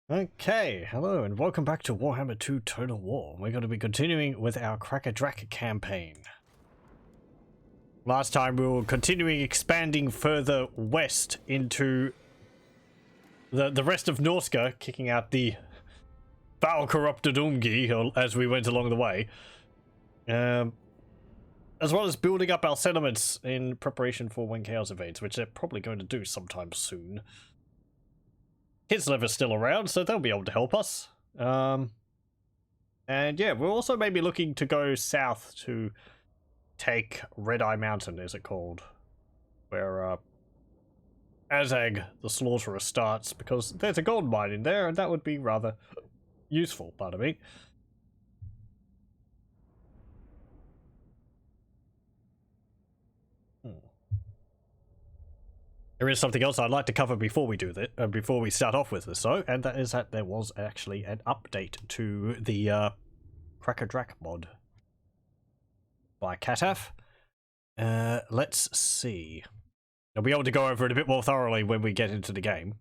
Okay, hello and welcome back to Warhammer 2 Total War. We're going to be continuing with our Kraka Drak campaign. Last time we were continuing expanding further west into the rest of Norsca, kicking out the foul corrupted Umgi as we went along the way. As well as building up our settlements in preparation for when Chaos invades, which they're probably going to do sometime soon. Kislev still around, so they'll be able to help us. And yeah, we're also maybe looking to go south to take Red Eye Mountain, is it called? Where Azag, the Slaughterer, starts, because there's a gold mine in there, and that would be rather useful, pardon me. There is something else I'd like to cover before we do that, before we start off with this, though, and that is that there was actually an update to the Kraka Drak mod by Cataph. Let's see. I'll be able to go over it a bit more thoroughly when we get into the game.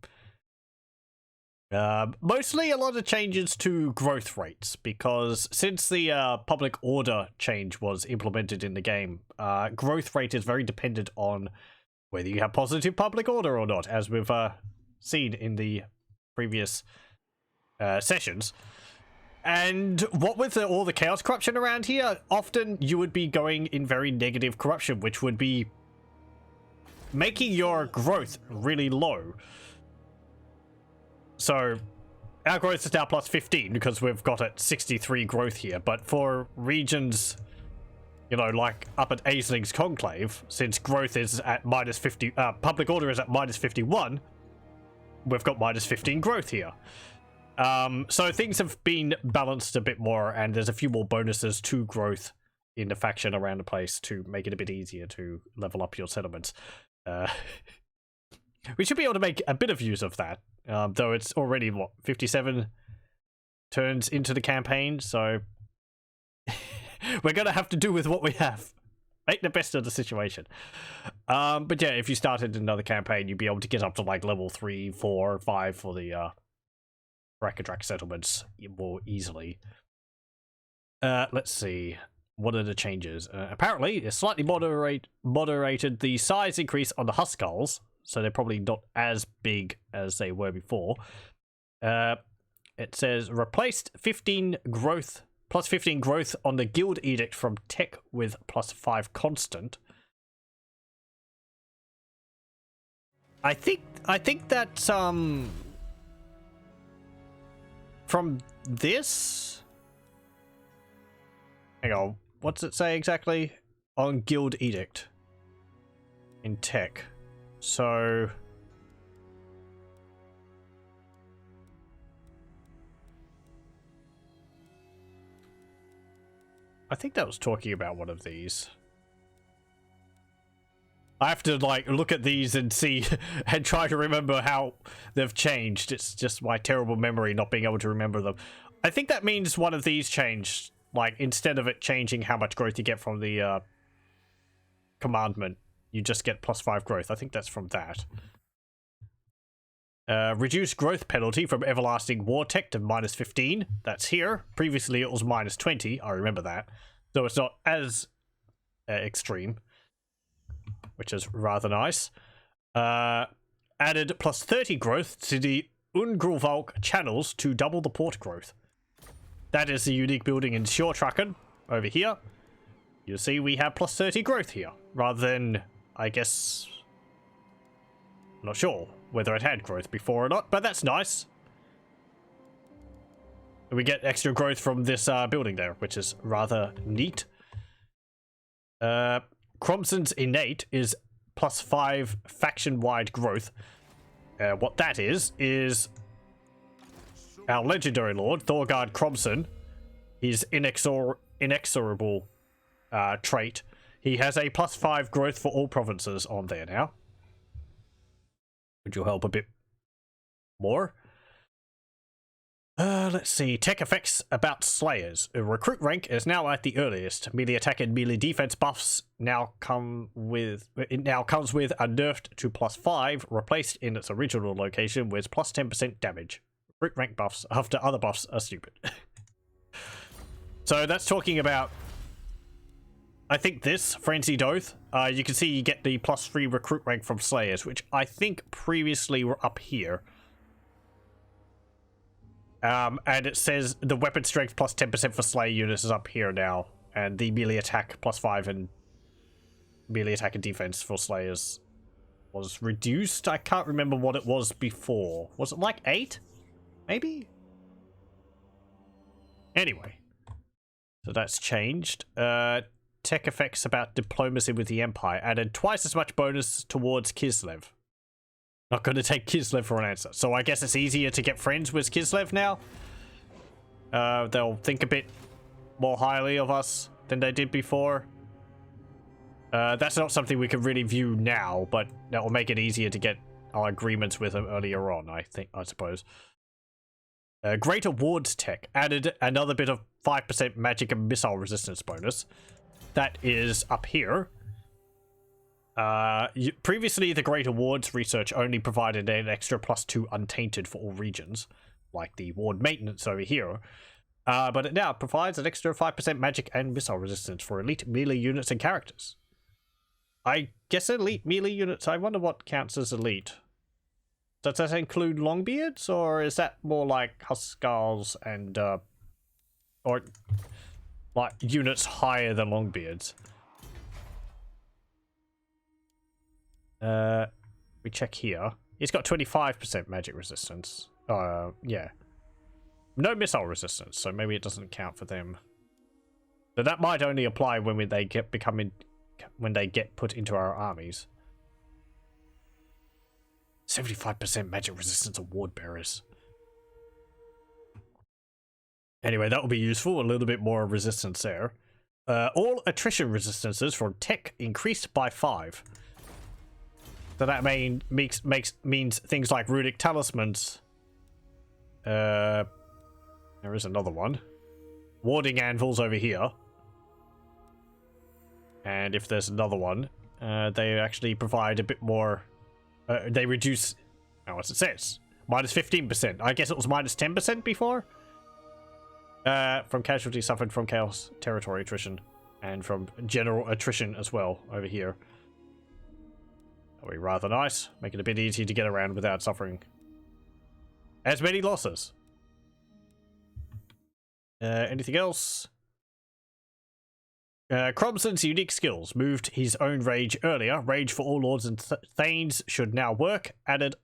Mostly a lot of changes to growth rates, because since the public order change was implemented in the game, growth rate is very dependent on whether you have positive public order or not, as we've seen in the previous sessions. And what with all the chaos corruption around here, often you would be going in very negative corruption, which would be making your growth really low. So our growth is now plus 15 because we've got at 63 growth here, but for regions, you know, like up at Aisling's Conclave, since growth is at minus 50, public order is at minus 51, we've got minus 15 growth here. So things have been balanced a bit more, and there's a few more bonuses to growth in the faction around the place to make it a bit easier to level up your settlements. We should be able to make a bit of use of that, though it's already, what, 57 turns into the campaign, so we're gonna have to do with what we have. Make the best of the situation. But yeah, if you started another campaign, you'd be able to get up to like level 3, 4, 5 for the Kraka Drak settlements more easily. Let's see. What are the changes? Apparently, it slightly moderated the size increase on the Huskulls, so they're probably not as big as they were before. It says replaced 15 growth plus 15 growth on the Guild Edict from Tech with plus 5 constant. I think that's from this. Hang on, what's it say exactly on Guild Edict in Tech? So I think that was talking about one of these. I have to like look at these and see and try to remember how they've changed. It's just my terrible memory not being able to remember them. I think that means one of these changed. Like, instead of it changing how much growth you get from the commandment, you just get plus 5 growth. I think that's from that. Reduced growth penalty from Everlasting War Tech to minus 15. That's here. Previously it was minus 20. I remember that. So it's not as extreme, which is rather nice. Added plus 30 growth to the Ungrulvalk channels to double the port growth. That is the unique building in Shortraken over here. You see we have plus 30 growth here, rather than, I guess, I'm not sure whether it had growth before or not, but that's nice. We get extra growth from this building there, which is rather neat. Cromson's Innate is plus 5 faction-wide growth. What that is our legendary lord, Thorgard Cromson, his inexorable trait. He has a plus 5 growth for all provinces on there now. Would you help a bit more? Let's see. Tech effects about Slayers. A recruit rank is now at the earliest. Melee attack and melee defense buffs now comes with a nerfed to plus 5, replaced in its original location with plus 10% damage recruit rank buffs after other buffs are stupid. So that's talking about, I think this, Frenzied Oath. You can see you get the +3 recruit rank from Slayers, which I think previously were up here. And it says the weapon strength plus 10% for Slayer units is up here now. And the melee attack +5 and melee attack and defense for Slayers was reduced. I can't remember what it was before. Was it like 8? Maybe? Anyway. So that's changed. Tech effects about diplomacy with the Empire. Added twice as much bonus towards Kislev. Not going to take Kislev for an answer. So I guess it's easier to get friends with Kislev now. They'll think a bit more highly of us than they did before. That's not something we can really view now, but that will make it easier to get our agreements with them earlier on, I suppose. Greater Wards tech. Added another bit of 5% magic and missile resistance bonus. That is up here. Previously, the Greater Wards research only provided an extra +2 untainted for all regions, like the ward maintenance over here. But it now provides an extra 5% magic and missile resistance for elite melee units and characters. I guess elite melee units, I wonder what counts as elite. Does that include Longbeards, or is that more like Huskars and, or like units higher than Longbeards? We check here. It's got 25% magic resistance. Yeah. No missile resistance, so maybe it doesn't count for them. So that might only apply when they get put into our armies. 75% magic resistance of ward bearers. Anyway, that will be useful. A little bit more resistance there. All attrition resistances from tech increased by 5. So that means things like runic talismans. There is another one. Warding anvils over here. And if there's another one, they actually provide a bit more. They reduce. Oh, what it says? -15%. I guess it was -10% before. From casualties suffered from chaos territory attrition, and from general attrition as well over here. That'll be rather nice. Make it a bit easier to get around without suffering as many losses. Anything else? Cromson's unique skills moved his own rage earlier. Rage for all lords and thanes should now work. Added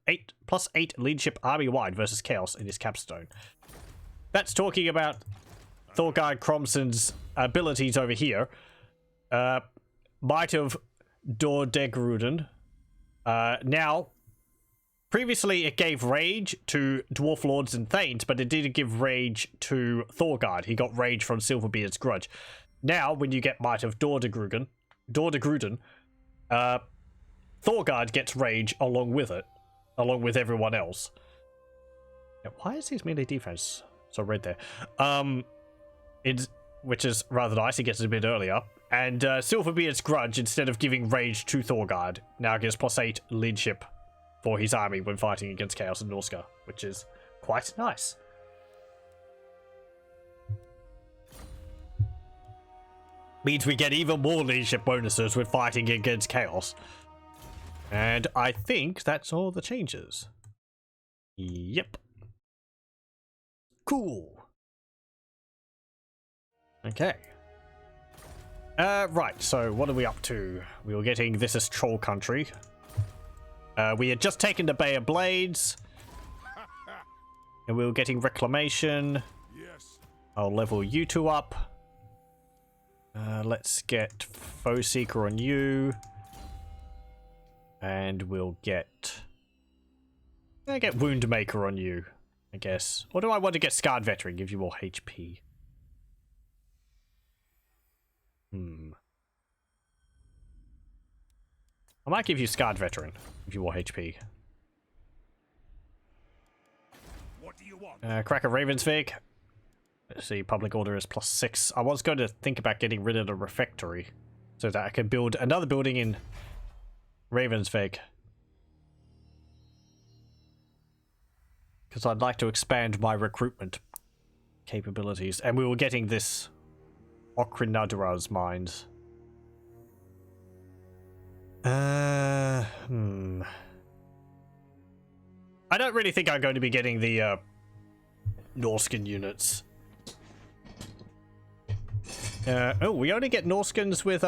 +8 leadership army-wide versus chaos in his capstone. That's talking about Thorgard Cromson's abilities over here. Might of Dordegruden. Now, previously it gave rage to dwarf lords and thanes, but it didn't give rage to Thorgard. He got rage from Silverbeard's grudge. Now, when you get Might of Dordegruden, Thorgard gets rage along with it, along with everyone else. Now, why is his melee defense so red there? Which is rather nice. He gets it a bit earlier. And Silverbeard's grudge, instead of giving rage to Thorgard, now gives +8 leadership for his army when fighting against Chaos and Norsca, which is quite nice. Means we get even more leadership bonuses when fighting against Chaos. And I think that's all the changes. Yep. Cool. Okay. Right, so what are we up to? We were getting This is Troll Country. We had just taken the Bay of Blades. And we were getting Reclamation. Yes. I'll level you two up. Let's get Foe Seeker on you. And we'll get Wound Maker on you, I guess. Or do I want to get Scarred Veteran, give you more HP? I might give you Scarred Veteran, give you more HP. What do you want? Kraka Ravensvig. Let's see, public order is +6. I was going to think about getting rid of the refectory so that I can build another building in Ravensvig. Because I'd like to expand my recruitment capabilities. And we were getting this Okrinadura's mines. I don't really think I'm going to be getting the Norscan units. Oh, we only get Norscans with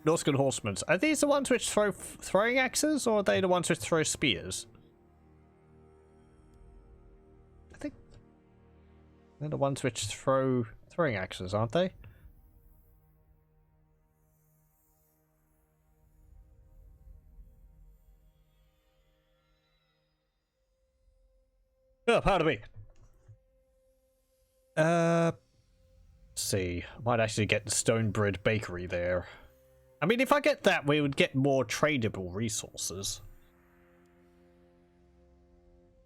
Norscan horsemen. Are these the ones which throw throwing axes, or are they the ones which throw spears? I think they're the ones which throw throwing axes, aren't they? Oh, pardon me. Let's see. I might actually get the Stonebread Bakery there. I mean, if I get that, we would get more tradable resources.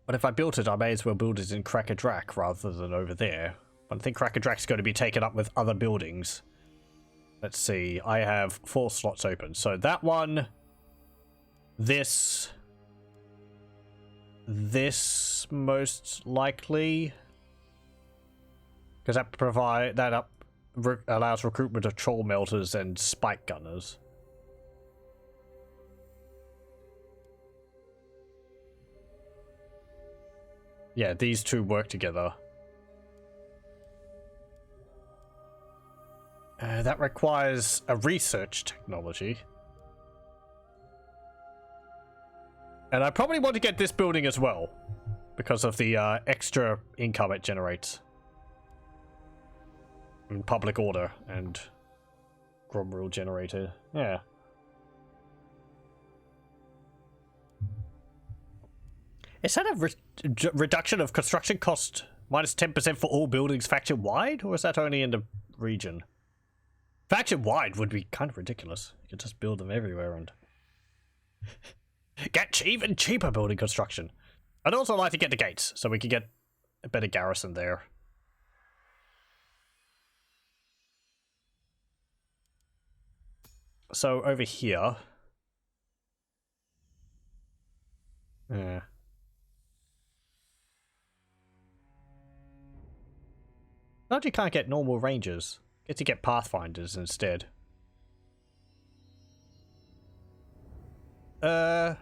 But if I built it, I may as well build it in Kraka Drak rather than over there. But I think Kraka Drak's going to be taken up with other buildings. Let's see. I have 4 slots open. So that one, this most likely, because that allows recruitment of troll melters and spike gunners. Yeah, these two work together. That requires a research technology. And I probably want to get this building as well, because of the extra income it generates. And public order and Grom rule generator. Yeah. Is that a reduction of construction cost minus 10% for all buildings faction wide, or is that only in the region? Faction wide would be kind of ridiculous. You could just build them everywhere and get even cheaper building construction. I'd also like to get the gates so we can get a better garrison there. So over here. Yeah. Not you can't get normal rangers. Get to get pathfinders instead. Okay,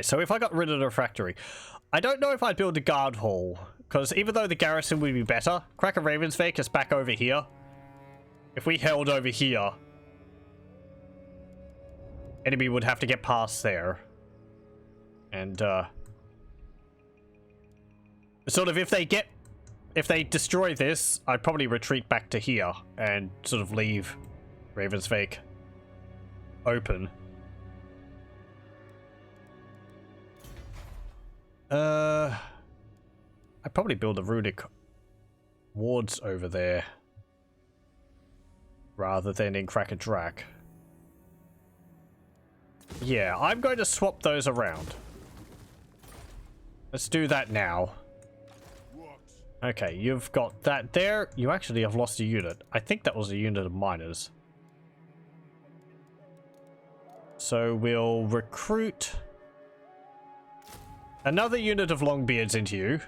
so if I got rid of the refractory, I don't know if I'd build a guard hall, because even though the garrison would be better, Kraka Ravensvik is back over here. If we held over here, enemy would have to get past there. And, sort of if they destroy this, I'd probably retreat back to here and sort of leave Ravensvik open. I'd probably build the Runic wards over there rather than in Kraka Drak. Yeah, I'm going to swap those around. Let's do that now. Okay, you've got that there. You actually have lost a unit. I think that was a unit of miners. So we'll recruit another unit of Longbeards into you.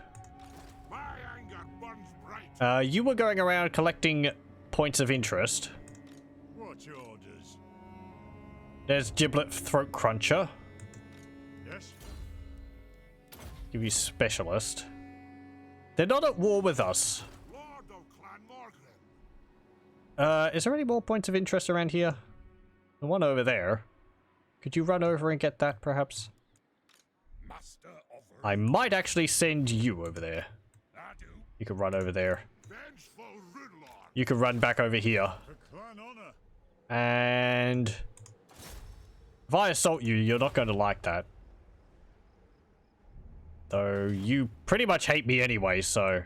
You were going around collecting points of interest. What's your orders? There's Giblet Throat Cruncher. Yes. Give you Specialist. They're not at war with us. Lord of Clan Morgan. Is there any more points of interest around here? The one over there. Could you run over and get that, perhaps? Master of I might actually send you over there. I do. You could run over there. Vengeful Rune Lord. You could run back over here. To clan honor. And if I assault you, you're not going to like that. Though you pretty much hate me anyway, so...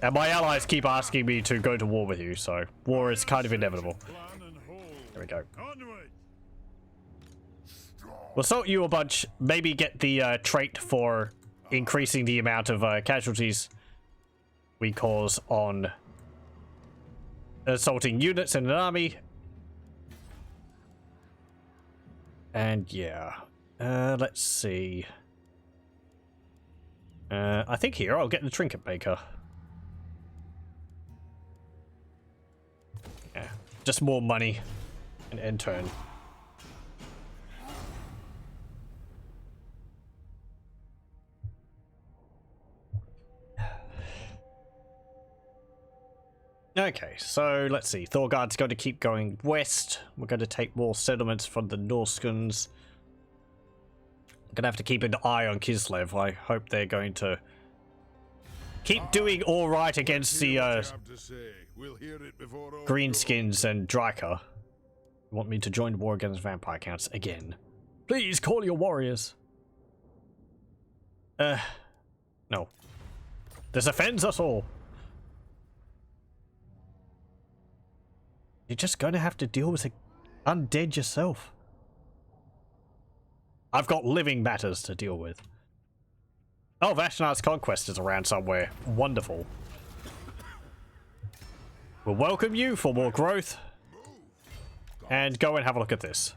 And my allies keep asking me to go to war with you, so war is kind of inevitable. There we go. Onward. We'll assault you a bunch, maybe get the trait for increasing the amount of casualties we cause on assaulting units in an army. And yeah, let's see. I think here I'll get the trinket maker. Yeah, just more money and end turn. Okay, so let's see. Thorgard's going to keep going west. We're going to take more settlements from the Norscans. I'm going to have to keep an eye on Kislev. I hope they're going to keep doing all right against the Greenskins and Dryker. You want me to join the war against vampire counts again? Please call your warriors. No. This offends us all. You're just gonna have to deal with the undead yourself. I've got living matters to deal with. Oh, Vashnar's Conquest is around somewhere. Wonderful. We'll welcome you for more growth. And go and have a look at this.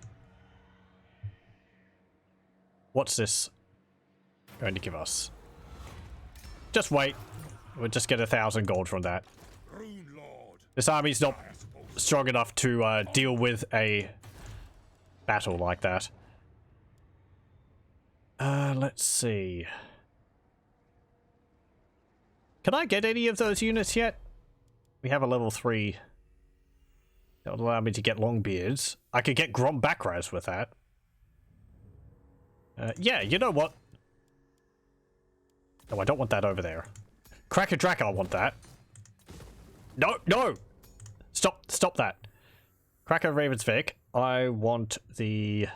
What's this going to give us? Just wait. We'll just get 1,000 gold from that. This army's not strong enough to deal with a battle like that. Let's see. Can I get any of those units yet? We have a level 3. That would allow me to get long beards. I could get Grom Backras with that. Yeah, you know what? No, I don't want that over there. Kraka Drak, I want that. No, no! Stop that. Kraka Ravensvik, I want the...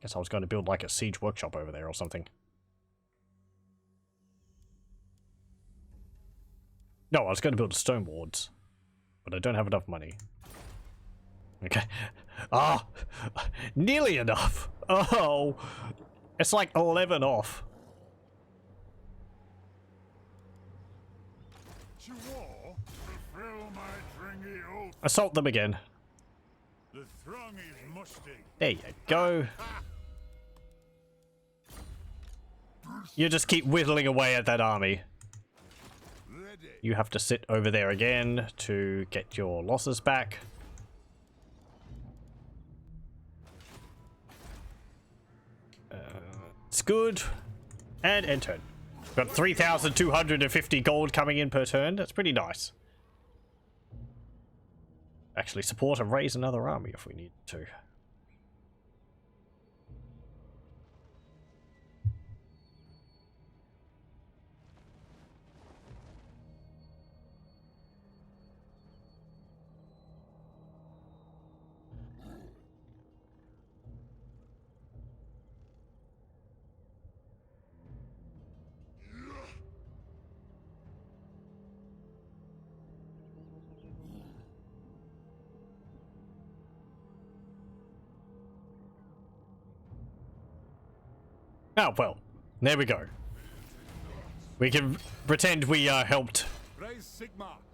guess I was going to build like a siege workshop over there or something. No, I was going to build stone wards, but I don't have enough money. Okay. Ah! Nearly enough! Oh! It's like 11 off. Assault them again. The throng is musty. There you go. You just keep whittling away at that army. You have to sit over there again to get your losses back. It's good. And end turn. Got 3,250 gold coming in per turn. That's pretty nice. Actually support and raise another army if we need to. Oh, well, there we go. We can pretend we helped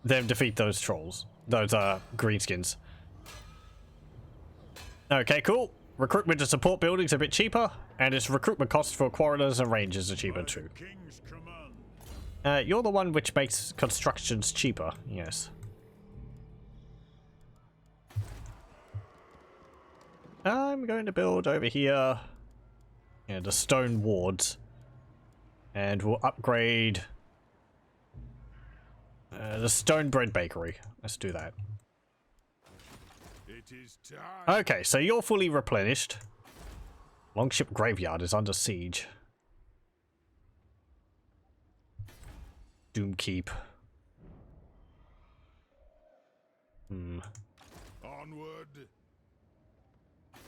them defeat those trolls. Those greenskins. Okay, cool. Recruitment to support buildings a bit cheaper, and its recruitment costs for coroners and rangers are cheaper too. You're the one which makes constructions cheaper, yes. I'm going to build over here. Yeah, the stone wards. And we'll upgrade the stone bread bakery. Let's do that. It is time. Okay, so you're fully replenished. Longship Graveyard is under siege. Doomkeep. Onward.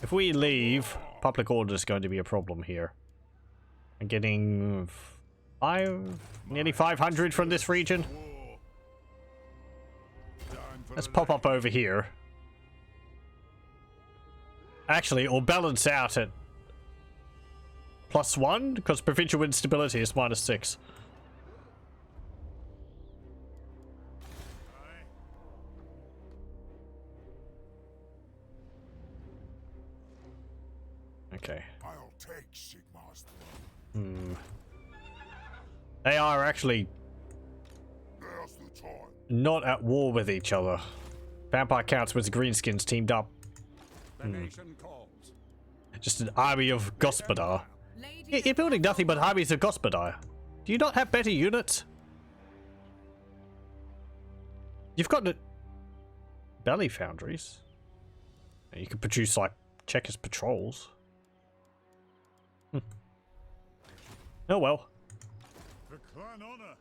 If we leave, public order is going to be a problem here. I'm getting nearly 500 from this region. Let's pop up over here. Actually, it'll balance out at +1 because provincial instability is -6. Okay. I'll take Sigmar's Hmm. They are actually There's the time. not at war with each other. Vampire counts with the greenskins teamed up. The nation calls. Just an army of Gospodar. You're building nothing but armies of Gospodar. Do you not have better units? You've got belly foundries. You could produce like checkers patrols. Oh well. For clan honor.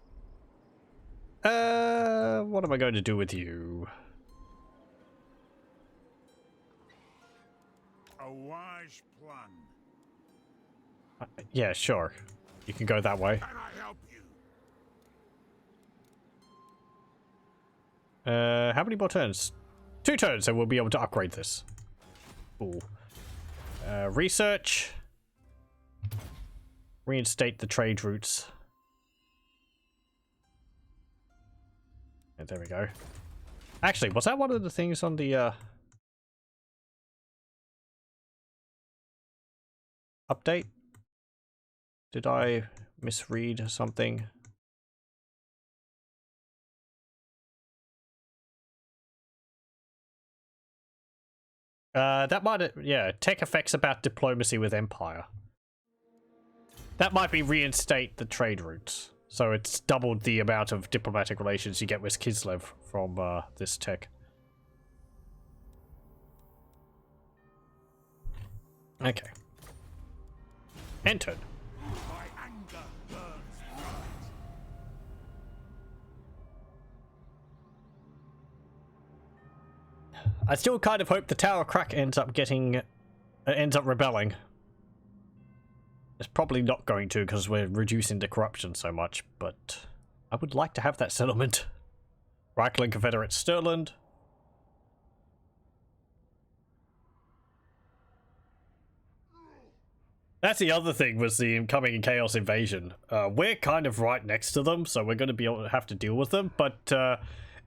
What am I going to do with you? A wise plan. Yeah, sure. You can go that way. Can I help you? How many more turns? 2 turns, and we'll be able to upgrade this. Cool. Research. Reinstate the trade routes. Yeah, there we go. Actually, was that one of the things on the update? Did I misread something? That might, yeah, tech effects about diplomacy with Empire. That might be reinstate the trade routes. So it's doubled the amount of diplomatic relations you get with Kislev from this tech. Okay. End turn. My anger burns bright. I still kind of hope the Tower Crack ends up rebelling. It's probably not going to because we're reducing the corruption so much, but I would like to have that settlement. Reichling Confederate Stirland. That's the other thing was the incoming Chaos Invasion. We're kind of right next to them, so we're going to be able to have to deal with them, but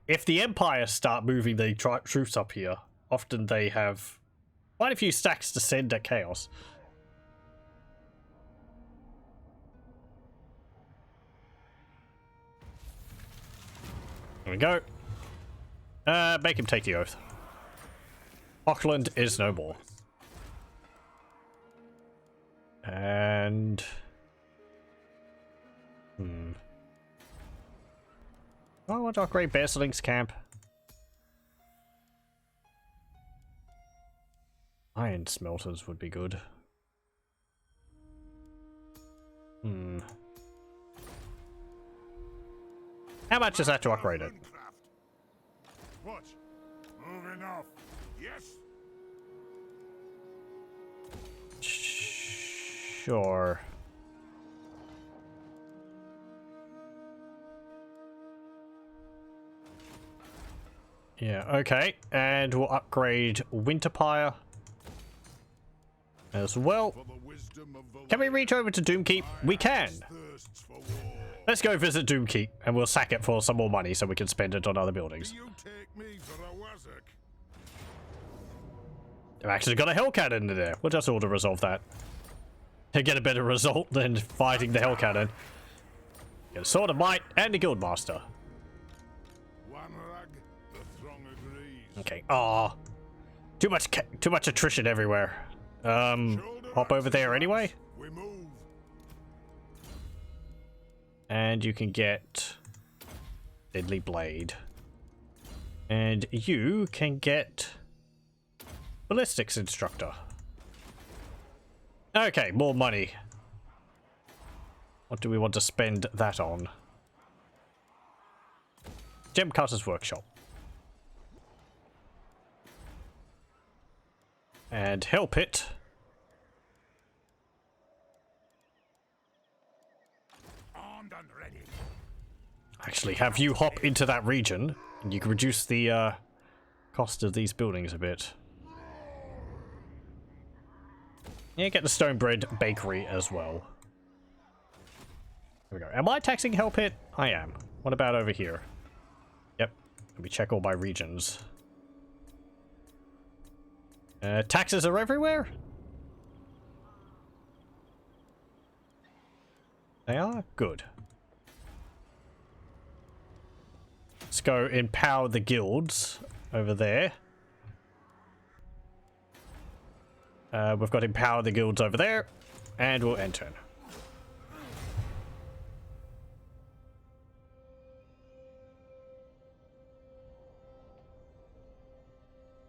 if the Empire start moving the troops up here, often they have quite a few stacks to send at Chaos. There we go. Make him take the oath. Auckland is no more. And... I want to upgrade Bearsling's camp. Iron smelters would be good. How much is that to upgrade it? What? Moving off. Yes. Sure. Yeah, okay. And we'll upgrade Winterpire as well. Can we reach over to Doomkeep? We can. Let's go visit Doomkeep and we'll sack it for some more money so we can spend it on other buildings. You take me for a wazzock. I've actually got a Hell Cannon in there. We'll just auto resolve that. To get a better result than fighting the Hell Cannon. Get a Sword of Might and a Guildmaster. One rag, the throng agrees. Okay. Aw. Too much attrition everywhere. Hop over there anyway. We move. And you can get Deadly Blade. And you can get Ballistics Instructor. Okay, more money. What do we want to spend that on? Gemcutter's Workshop. And Hell Pit. Armed and ready. Actually, have you hop into that region, and you can reduce the cost of these buildings a bit. Yeah, get the Stonebread Bakery as well. There we go. Am I taxing Hell Pit? I am. What about over here? Yep. Let me check all my regions. Taxes are everywhere? They are good. Let's go empower the guilds over there. We've got empower the guilds over there, and we'll end turn.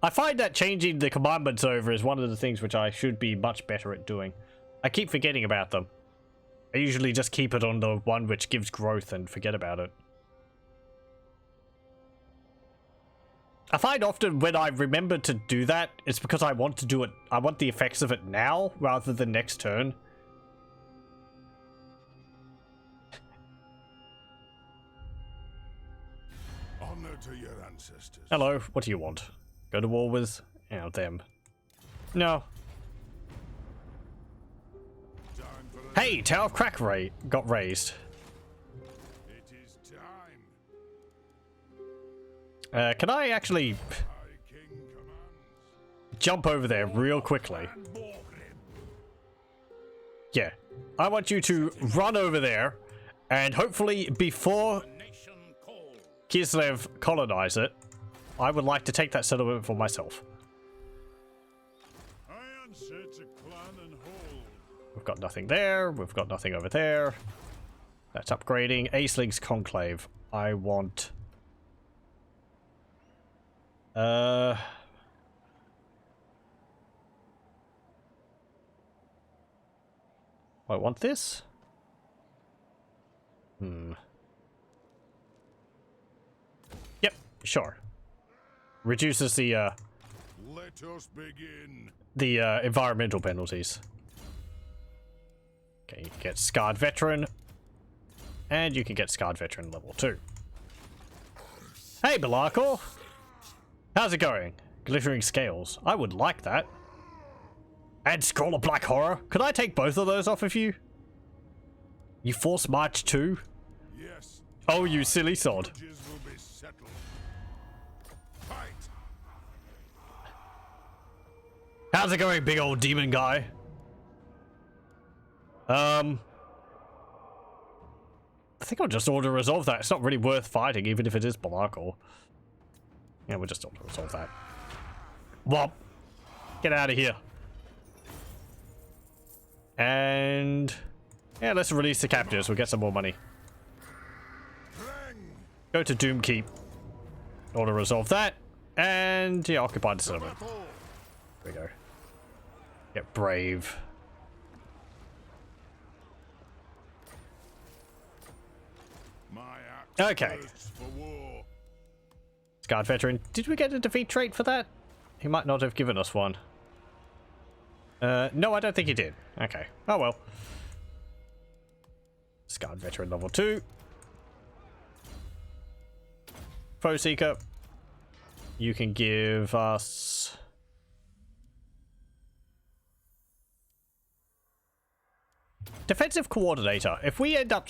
I find that changing the commandments over is one of the things which I should be much better at doing. I keep forgetting about them. I usually just keep it on the one which gives growth and forget about it. I find often when I remember to do that, it's because I want to do it. I want the effects of it now rather than next turn. Honor to your ancestors. Hello, what do you want? Go to war with, you know, them. No. Time for a Hey, Tower of Crack got raised. It is time. Can I actually My king commands. jump over there real quickly? And Borgrim. Yeah. I want you to run over there, and hopefully before Nation call. Kislev colonize it, I would like to take that settlement for myself. I answer to clan and hold. We've got nothing there. We've got nothing over there. That's upgrading. Aceling's Conclave. I want... I want this? Yep, sure. Reduces the Let us begin. environmental penalties. Okay, you can get Scarred Veteran. And you can get Scarred Veteran level 2. Hey, Belarkor! How's it going? Glittering Scales. I would like that. And Scroll of Black Horror. Could I take both of those off of you? You Force March 2? Yes. Oh, you silly sod. Grudges will be settled. Fight. How's it going, big old demon guy? I think I'll just auto resolve that. It's not really worth fighting, even if it is Belarkor. Yeah, we'll just auto resolve that. Womp. Get out of here. And yeah, let's release the captives. We'll get some more money. Go to Doomkeep. Auto resolve that. And yeah, occupy the settlement. There we go. Get brave. My axe Okay. bursts for war. Scarred Veteran. Did we get a defeat trait for that? He might not have given us one. No, I don't think he did. Okay. Oh well. Scarred Veteran level 2. Foe Seeker. You can give us... Defensive Coordinator. If we end up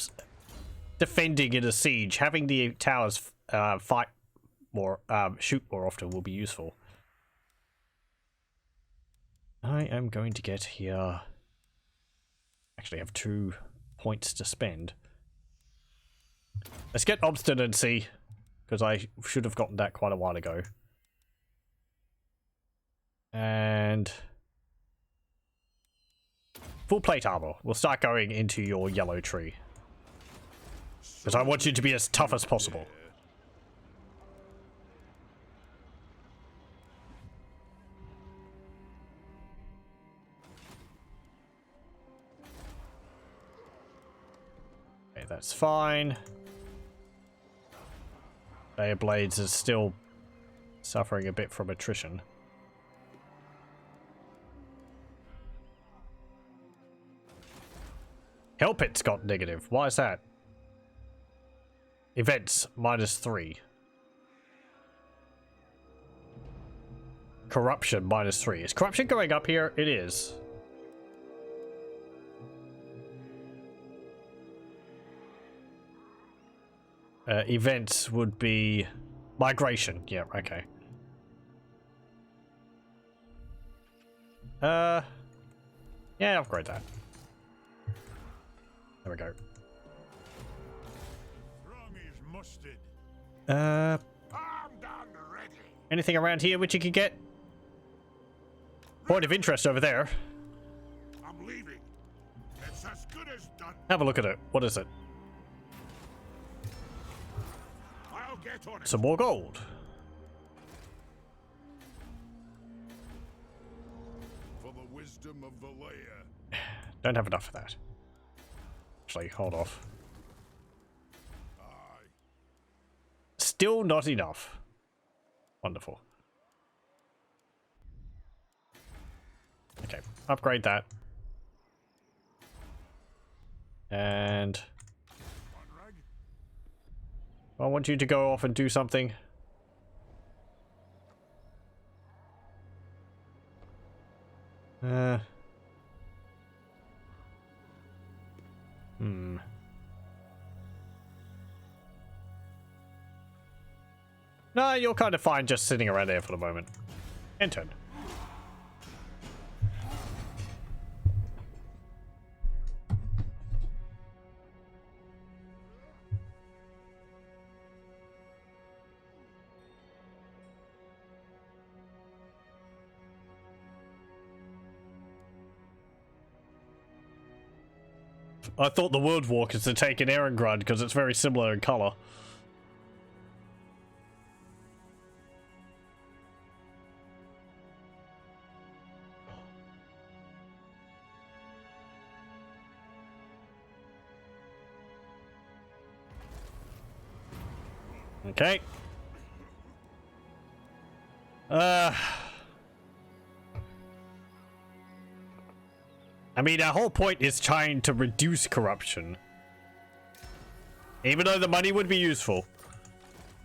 defending in a siege, having the towers fight more, shoot more often will be useful. I am going to get here... Actually, I have 2 points to spend. Let's get Obstinacy, because I should have gotten that quite a while ago. And... Full plate armor. We'll start going into your yellow tree. Because I want you to be as tough as possible. Okay, that's fine. Dire Blades is still suffering a bit from attrition. Hellpit's got negative. Why is that? Events, -3. Corruption, -3. Is corruption going up here? It is. Events would be... Migration. Yeah, okay. Yeah, upgrade that. There we go. exhausted. Uh, Armed and ready. anything around here which you could get? Point of interest over there. I'm leaving. It's as good as done. Have a look at it. What is it? I'll get on it. Some more gold. For the wisdom of Valea. Don't have enough of that. Actually, hold off. Aye. Still not enough. Wonderful. Okay, upgrade that. And Conrad? I want you to go off and do something. No, you're kind of fine just sitting around there for the moment. End turn. I thought the World Walkers had taken Erengrad because it's very similar in color. Okay. I mean, our whole point is trying to reduce corruption. Even though the money would be useful.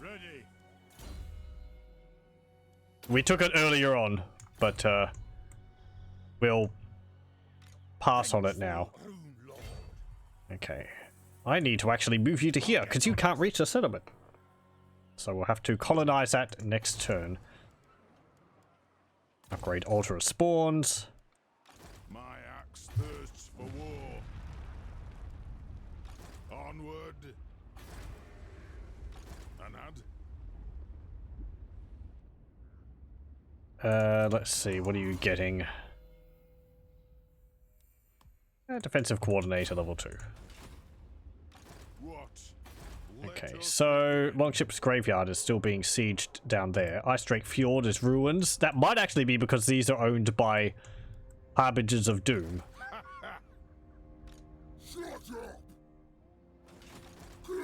Ready. We took it earlier on, but we'll pass on it now. Rune Lord. Okay. I need to actually move you to here, because you can't reach the settlement. So we'll have to colonize that next turn. Upgrade Altar of Spawns. My axe thirsts for war. Onward. Anad. Let's see, what are you getting? Defensive Coordinator level 2. What? Okay, so Longship's Graveyard is still being sieged down there. Ice Drake Fjord is ruins. That might actually be because these are owned by Harbingers of Doom. Shut up!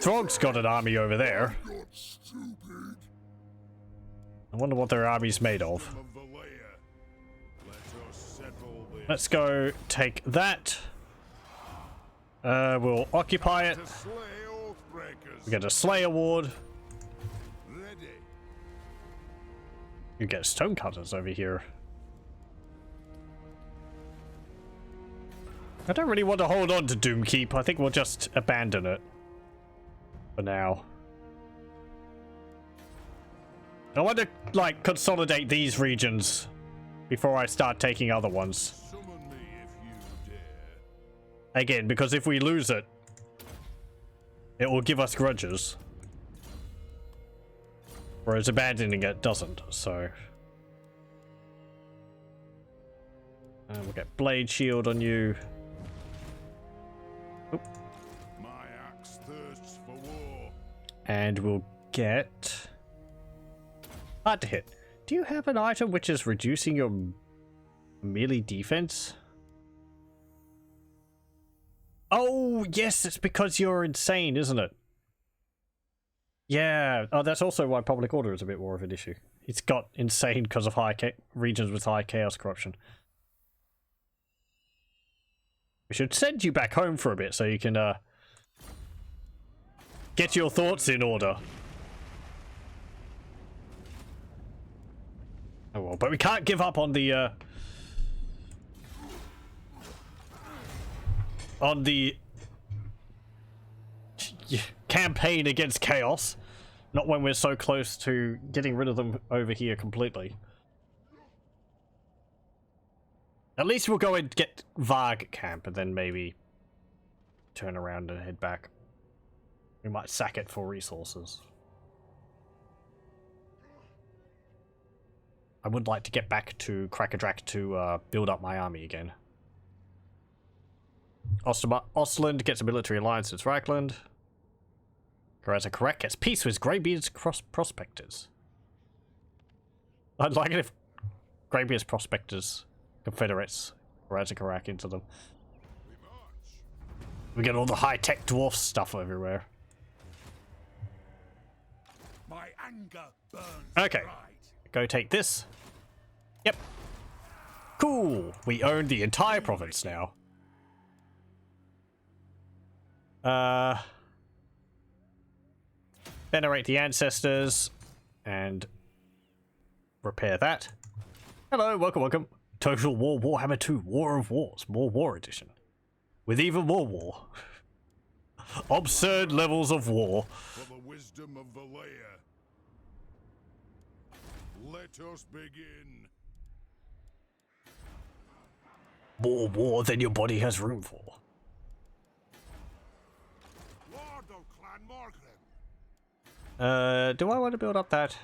Throg's got an army over there. Not stupid. I wonder what their army's made of. Of Valea. Let us settle this. Let's go take that. We'll occupy it. To slay Oathbreakers. We get a Slay Award. Ready. You get Stonecutters over here. I don't really want to hold on to Doomkeep. I think we'll just abandon it for now. I want to, like, consolidate these regions before I start taking other ones. Summon me if you dare. Again, because if we lose it, it will give us grudges. Whereas abandoning it doesn't, so... we'll get Blade Shield on you. Oop. My axe thirsts for war. And we'll get... Hard to hit. Do you have an item which is reducing your melee defense? Oh, yes, it's because you're insane, isn't it? Yeah. Oh, that's also why Public Order is a bit more of an issue. It's got insane because of high regions with high chaos corruption. We should send you back home for a bit so you can get your thoughts in order. Oh well, but we can't give up on the campaign against chaos. Not when we're so close to getting rid of them over here completely. At least we'll go and get Varg camp and then maybe turn around and head back. We might sack it for resources. I would like to get back to Kraka Drak to build up my army again. Ostland gets a military alliance with Reichland. Karak gets peace with Greybeard's prospectors. I'd like it if Greybeard's prospectors, confederates, Karak into them. We get all the high-tech dwarf stuff everywhere. My anger burns Okay. bright. Go take this. Yep. Cool. We own the entire province now. Venerate the ancestors and repair that. Hello, welcome. Total War Warhammer 2 War of Wars, more War Edition. With even more war. Absurd levels of war. For the wisdom of Valea. Let us begin. More war than your body has room for. Lord of Clan Morgan. Do I want to build up that?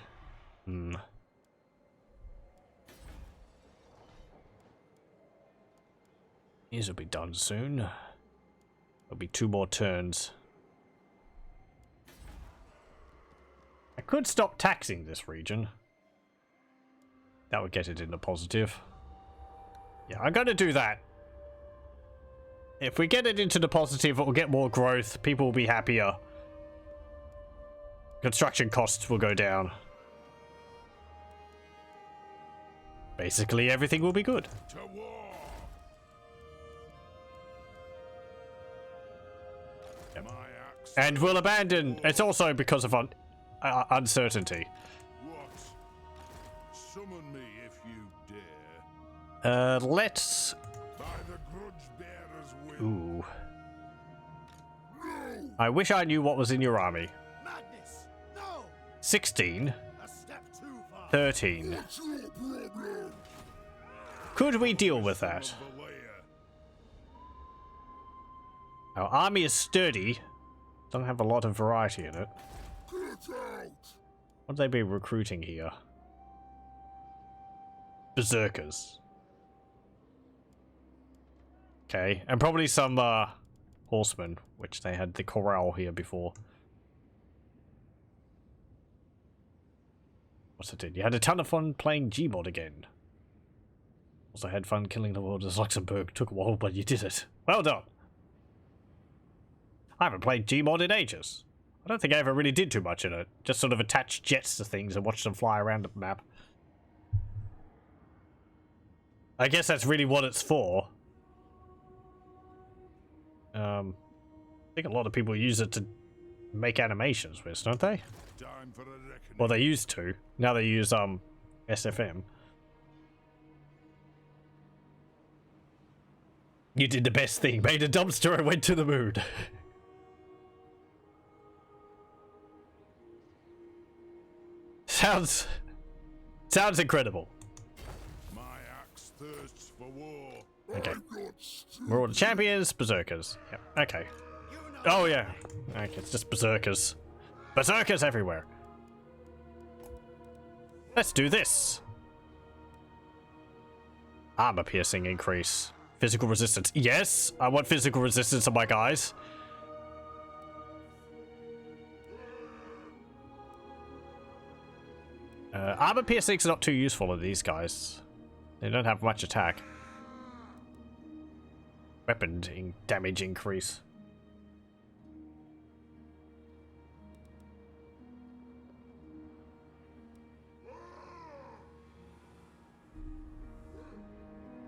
These will be done soon. There'll be 2 more turns. I could stop taxing this region. That would get it into positive. Yeah, I'm gonna do that. If we get it into the positive, it will get more growth. People will be happier. Construction costs will go down. Basically, everything will be good. To war. Yep. My axe. And we'll abandon. It's also because of uncertainty. What? Summon me if you dare. Let's. By the grudge bearer's will. Ooh. I wish I knew what was in your army. Madness. No. 16. A step too far. 13. What's your problem? Could we deal with that? Our army is sturdy. Don't have a lot of variety in it. Would they be recruiting here? Berserkers. Okay, and probably some horsemen, which they had the corral here before. What's it did? You had a ton of fun playing Gmod again. Also had fun killing the world as Luxembourg. Took a while, but you did it. Well done. I haven't played Gmod in ages. I don't think I ever really did too much in it. Just sort of attached jets to things and watched them fly around the map. I guess that's really what it's for. I think a lot of people use it to make animations with, don't they? Time for a reckoning. Well, they used to. Now they use SFM. You did the best thing. Made a dumpster and went to the moon. Sounds incredible. My axe thirsts for war. Okay. We're all the champions, berserkers. Yep. Okay. Oh yeah. Okay, it's just berserkers. Berserkers everywhere. Let's do this. Armor piercing increase. Physical resistance. Yes, I want physical resistance on my guys. Armor piercing's not too useful in these guys. They don't have much attack. Weapon damage increase.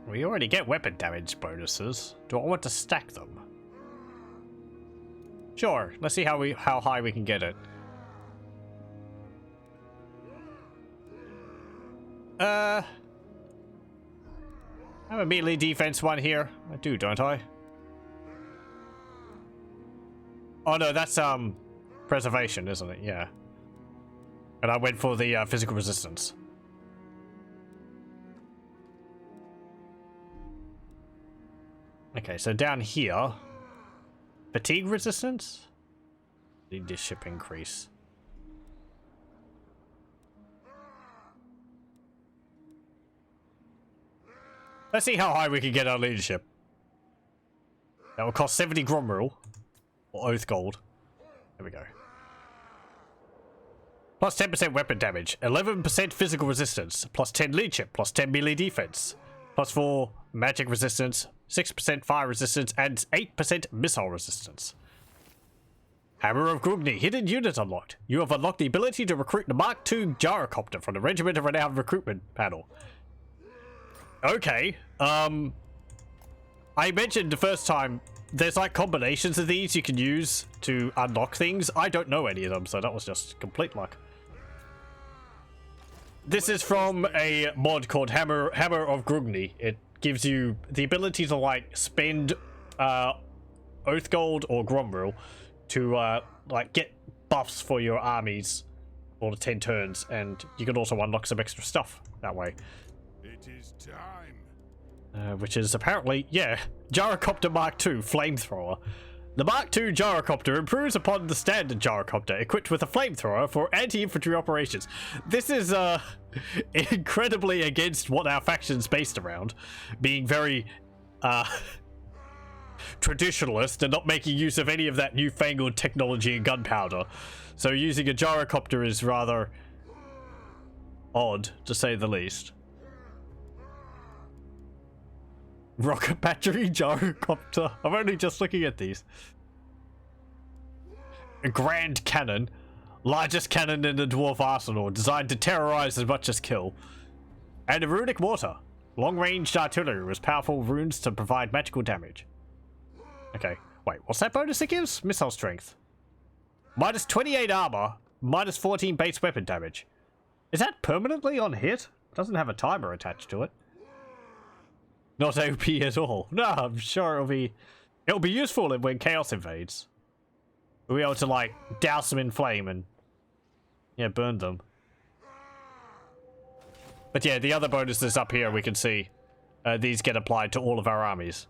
We already get weapon damage bonuses. Do I want to stack them? Sure. Let's see how high we can get it. I have a melee defense one here. I do, don't I? Oh no, that's preservation, isn't it? Yeah. And I went for the physical resistance. Okay, so down here, fatigue resistance? Leadership increase. Let's see how high we can get our leadership. That will cost 70 Grumril. Or Oath Gold. There we go. Plus 10% weapon damage. 11% physical resistance. Plus 10 leadership. Plus 10 melee defense. Plus 4 magic resistance. 6% fire resistance. And 8% missile resistance. Hammer of Grungni. Hidden unit unlocked. You have unlocked the ability to recruit the Mark II Gyrocopter from the Regiment of Renowned Recruitment panel. Okay. I mentioned the first time there's like combinations of these you can use to unlock things. I don't know any of them, so that was just complete luck. This is from a mod called Hammer of Grungni. It gives you the ability to like spend Oath Gold or Grumril to like get buffs for your armies for the 10 turns, and you can also unlock some extra stuff that way. It is time. Which is apparently, yeah, Gyrocopter Mark II Flamethrower. The Mark II Gyrocopter improves upon the standard Gyrocopter, equipped with a flamethrower for anti-infantry operations. This is incredibly against what our faction's based around, being very traditionalist and not making use of any of that newfangled technology and gunpowder. So using a Gyrocopter is rather odd, to say the least. Rocket battery Gyrocopter. I'm only just looking at these. A grand cannon. Largest cannon in the dwarf arsenal, designed to terrorize as much as kill. And a runic mortar. Long-range artillery with powerful runes to provide magical damage. Okay, wait, what's that bonus it gives? Missile strength. Minus 28 armor, minus 14 base weapon damage. Is that permanently on hit? It doesn't have a timer attached to it. Not OP at all. No, I'm sure it'll be useful when chaos invades. We'll be able to like douse them in flame and yeah, burn them. But yeah, the other bonuses up here we can see these get applied to all of our armies,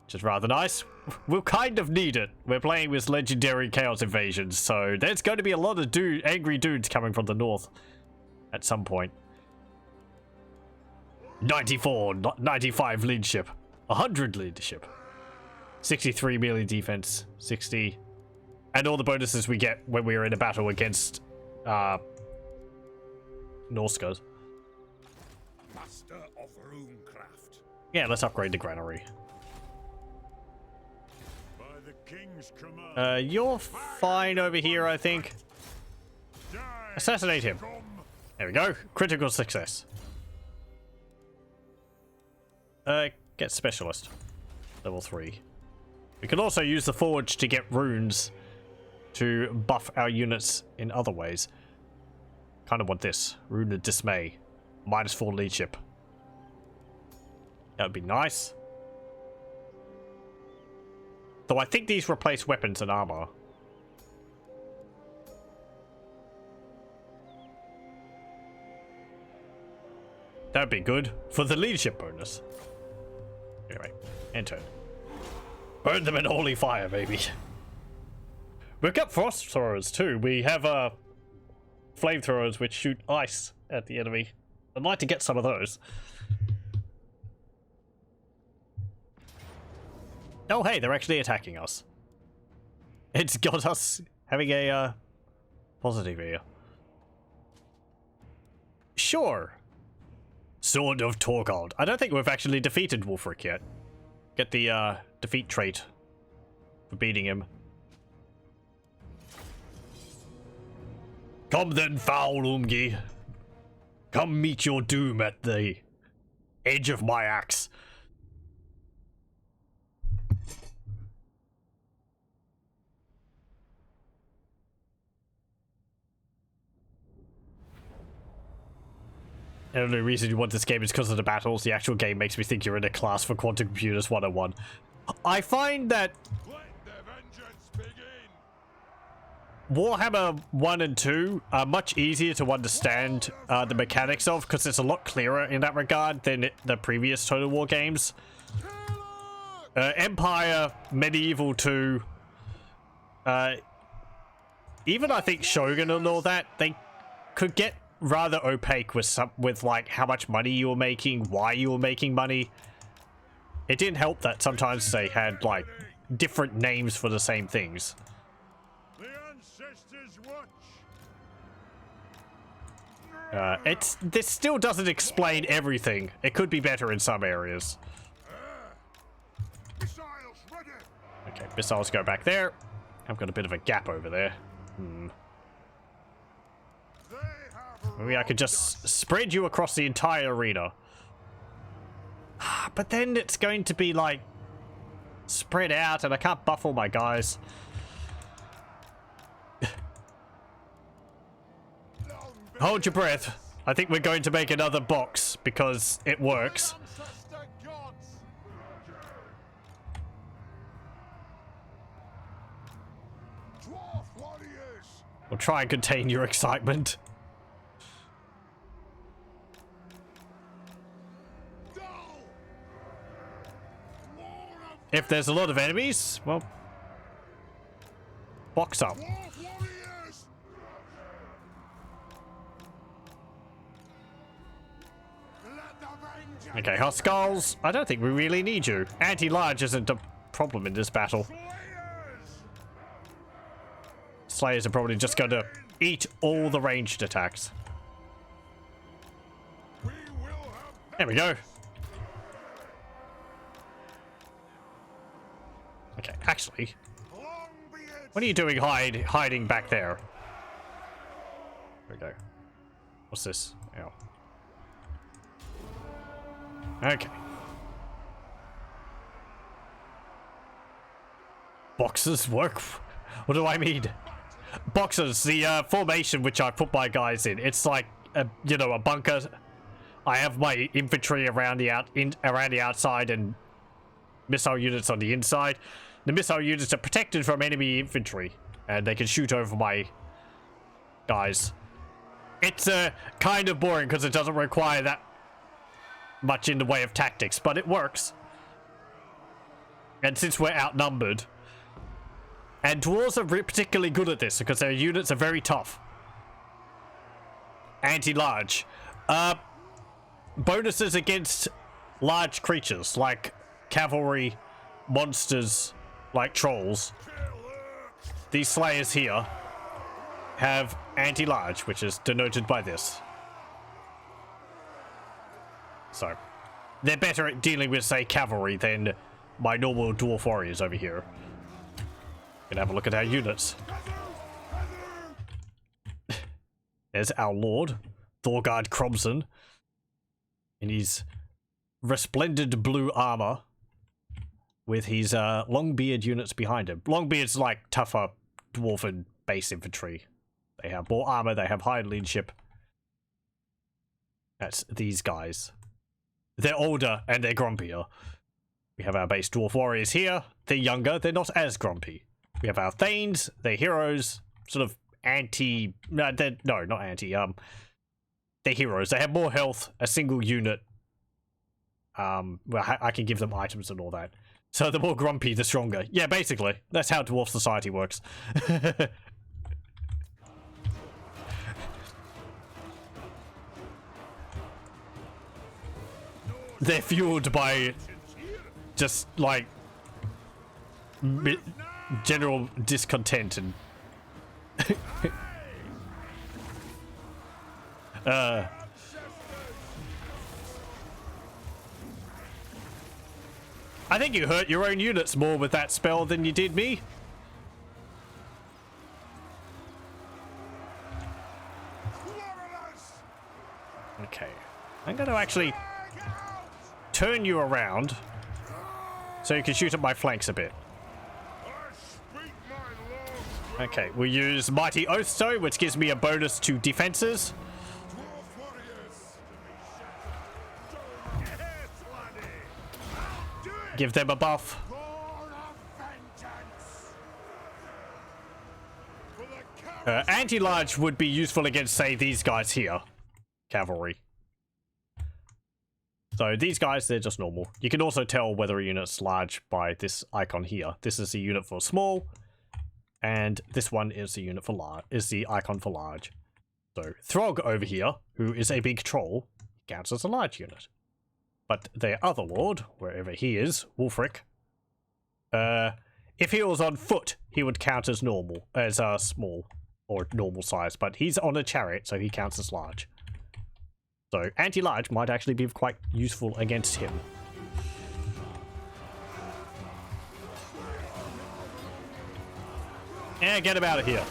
which is rather nice. We'll kind of need it. We're playing with legendary chaos invasions, so there's going to be a lot of angry dudes coming from the north at some point. 94, 95 leadership, 100 leadership, 63 melee defense, 60, and all the bonuses we get when we are in a battle against Norscan. Master of runecraft. Yeah, let's upgrade the granary. By the king's command. You're fine over here, I think. Assassinate him. There we go. Critical success. Get specialist. Level 3. We can also use the forge to get runes to buff our units in other ways. Kind of want this. Rune of Dismay. Minus 4 leadership. That would be nice. Though I think these replace weapons and armor. That'd be good for the leadership bonus. Anyway, enter. Burn them in holy fire, baby. We've got frost throwers too. We have flamethrowers which shoot ice at the enemy. I'd like to get some of those. Oh hey, they're actually attacking us. It's got us having a positive here. Sure. Sword of Torgold. I don't think we've actually defeated Wulfric yet. Get the defeat trait for beating him. Come then, foul Umgi. Come meet your doom at the edge of my axe. The only reason you want this game is because of the battles. The actual game makes me think you're in a class for Quantum Computers 101. I find that Let the vengeance begin. Warhammer 1 and 2 are much easier to understand the mechanics of, because it's a lot clearer in that regard than the previous Total War games. Empire, Medieval 2, even I think Shogun and all that, they could get rather opaque with like how much money you were making, why you were making money. It didn't help that sometimes they had like different names for the same things. The ancestors watch. This still doesn't explain everything. It could be better in some areas. Missiles ready. Okay, missiles go back there. I've got a bit of a gap over there. They have Maybe I could just spread you across the entire arena. But then it's going to be like spread out and I can't buff all my guys. Hold your breath. I think we're going to make another box because it works. Dwarf warriors. We'll try and contain your excitement. No. More of If there's a lot of enemies, well, box up. dwarf warriors. Let the vengeance Okay, Huskarls, I don't think we really need you. Anti-large isn't a problem in this battle. Slayers. Slayers are probably just going to eat all the ranged attacks. We will have There we go. Okay, actually, long beards. what are you doing hiding back there? There we go. What's this? Ow. Okay. Boxes work? What do I mean? Boxes, the formation which I put my guys in. It's like a, you know, a bunker. I have my infantry around the outside and missile units on the inside. The missile units are protected from enemy infantry and they can shoot over my guys. It's kind of boring because it doesn't require that much in the way of tactics, but it works. And since we're outnumbered, and dwarves are particularly good at this because their units are very tough. Anti-large. Bonuses against large creatures like cavalry, monsters like trolls. These slayers here have anti-large, which is denoted by this. So, they're better at dealing with, say, cavalry than my normal dwarf warriors over here. Gonna have a look at our units. There's our lord, Thorgard Cromson, in his resplendent blue armor, with his Longbeard units behind him. Longbeard's like tougher dwarven base infantry. They have more armor, they have higher leadership. That's these guys. They're older and they're grumpier. We have our base dwarf warriors here. They're younger, they're not as grumpy. We have our Thanes, they're heroes, sort of anti... No, not anti, they're heroes. They have more health, a single unit. Well, I can give them items and all that. So the more grumpy, the stronger. Yeah, basically. That's how dwarf society works. They're fueled by just, like, general discontent and... I think you hurt your own units more with that spell than you did me. Okay. I'm going to actually turn you around so you can shoot at my flanks a bit. Okay, we'll use Mighty Oathstone, which gives me a bonus to defenses. Give them a buff. Anti-large would be useful against, say, these guys here. Cavalry. So these guys, they're just normal. You can also tell whether a unit's large by this icon here. This is a unit for small. And this one is the unit for large, is the icon for large. So Throg over here, who is a big troll, counts as a large unit. But their other lord, wherever he is, Wulfric, if he was on foot, he would count as normal, as small or normal size. But he's on a chariot, so he counts as large. So anti-large might actually be quite useful against him. Yeah, get him out of here.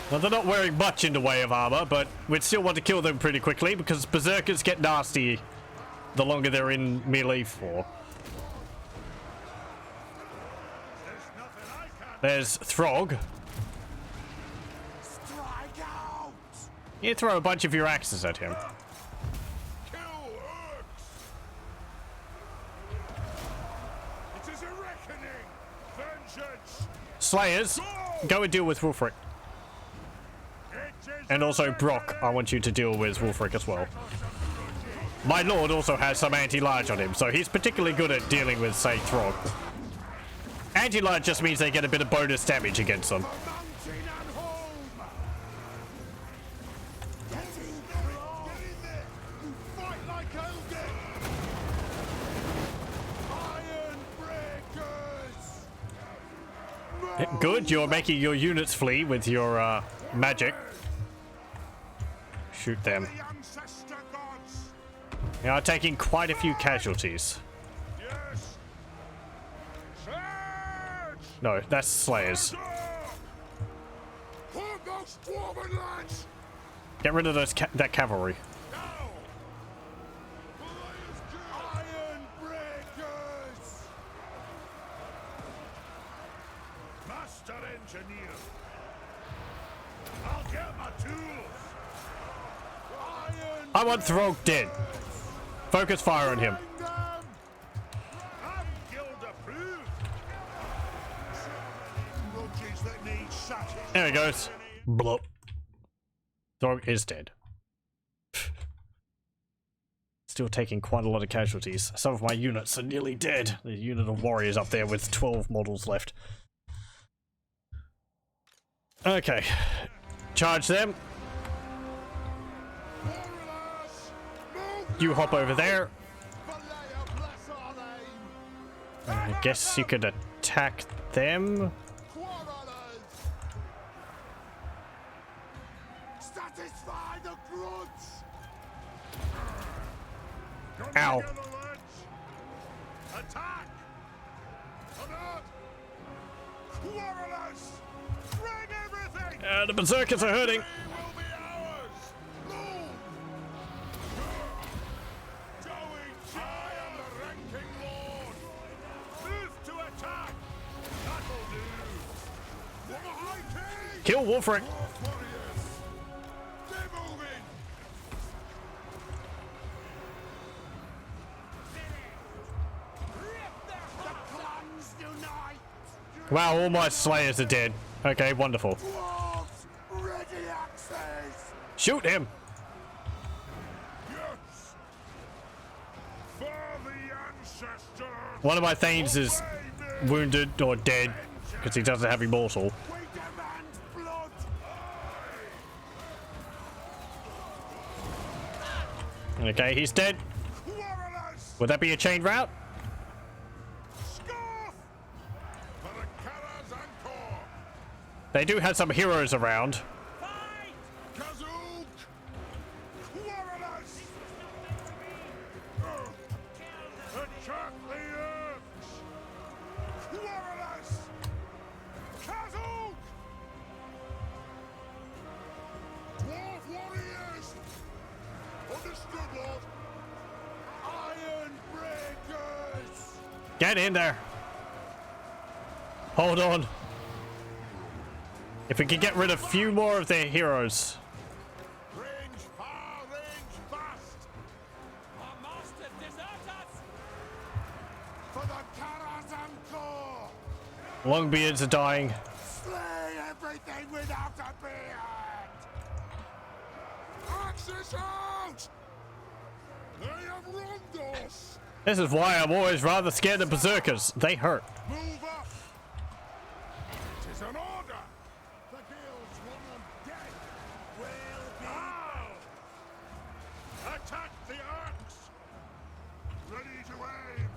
Well, they're not wearing much in the way of armor, but we'd still want to kill them pretty quickly because berserkers get nasty the longer they're in melee for. There's Throg. You throw a bunch of your axes at him. Slayers, go and deal with Wulfric. And also Brock, I want you to deal with Wulfric as well. My lord also has some anti-large on him, so he's particularly good at dealing with, say, Throg. Anti-large just means they get a bit of bonus damage against them. Good, you're making your units flee with your magic. Shoot them. You are taking quite a few casualties. No, that's Slayers. Get rid of those that cavalry. I want Throg dead. Focus fire on him. There he goes. Blop. Throg is dead. Still taking quite a lot of casualties. Some of my units are nearly dead. The unit of warriors up there with 12 models left. Okay. Charge them. You hop over there. I guess you could attack them. Ow. The berserkers are hurting. Kill Wulfric. Wow, all my slayers are dead. Okay, wonderful. Shoot him. One of my Thanes is wounded or dead because he doesn't have immortal. Okay, he's dead. Would that be a chain route? They do have some heroes around. Get in there. Hold on. If we can get rid of a few more of their heroes. Range far, range fast. Our master desert us. For the Karazhan Corps. Longbeards are dying. Slay everything without a beard. Axis out. They have wronged us. This is why I'm always rather scared of berserkers. They hurt. Move up. It is an order. The guild's one on deck. Will be. Attack the arcs. Ready to aim.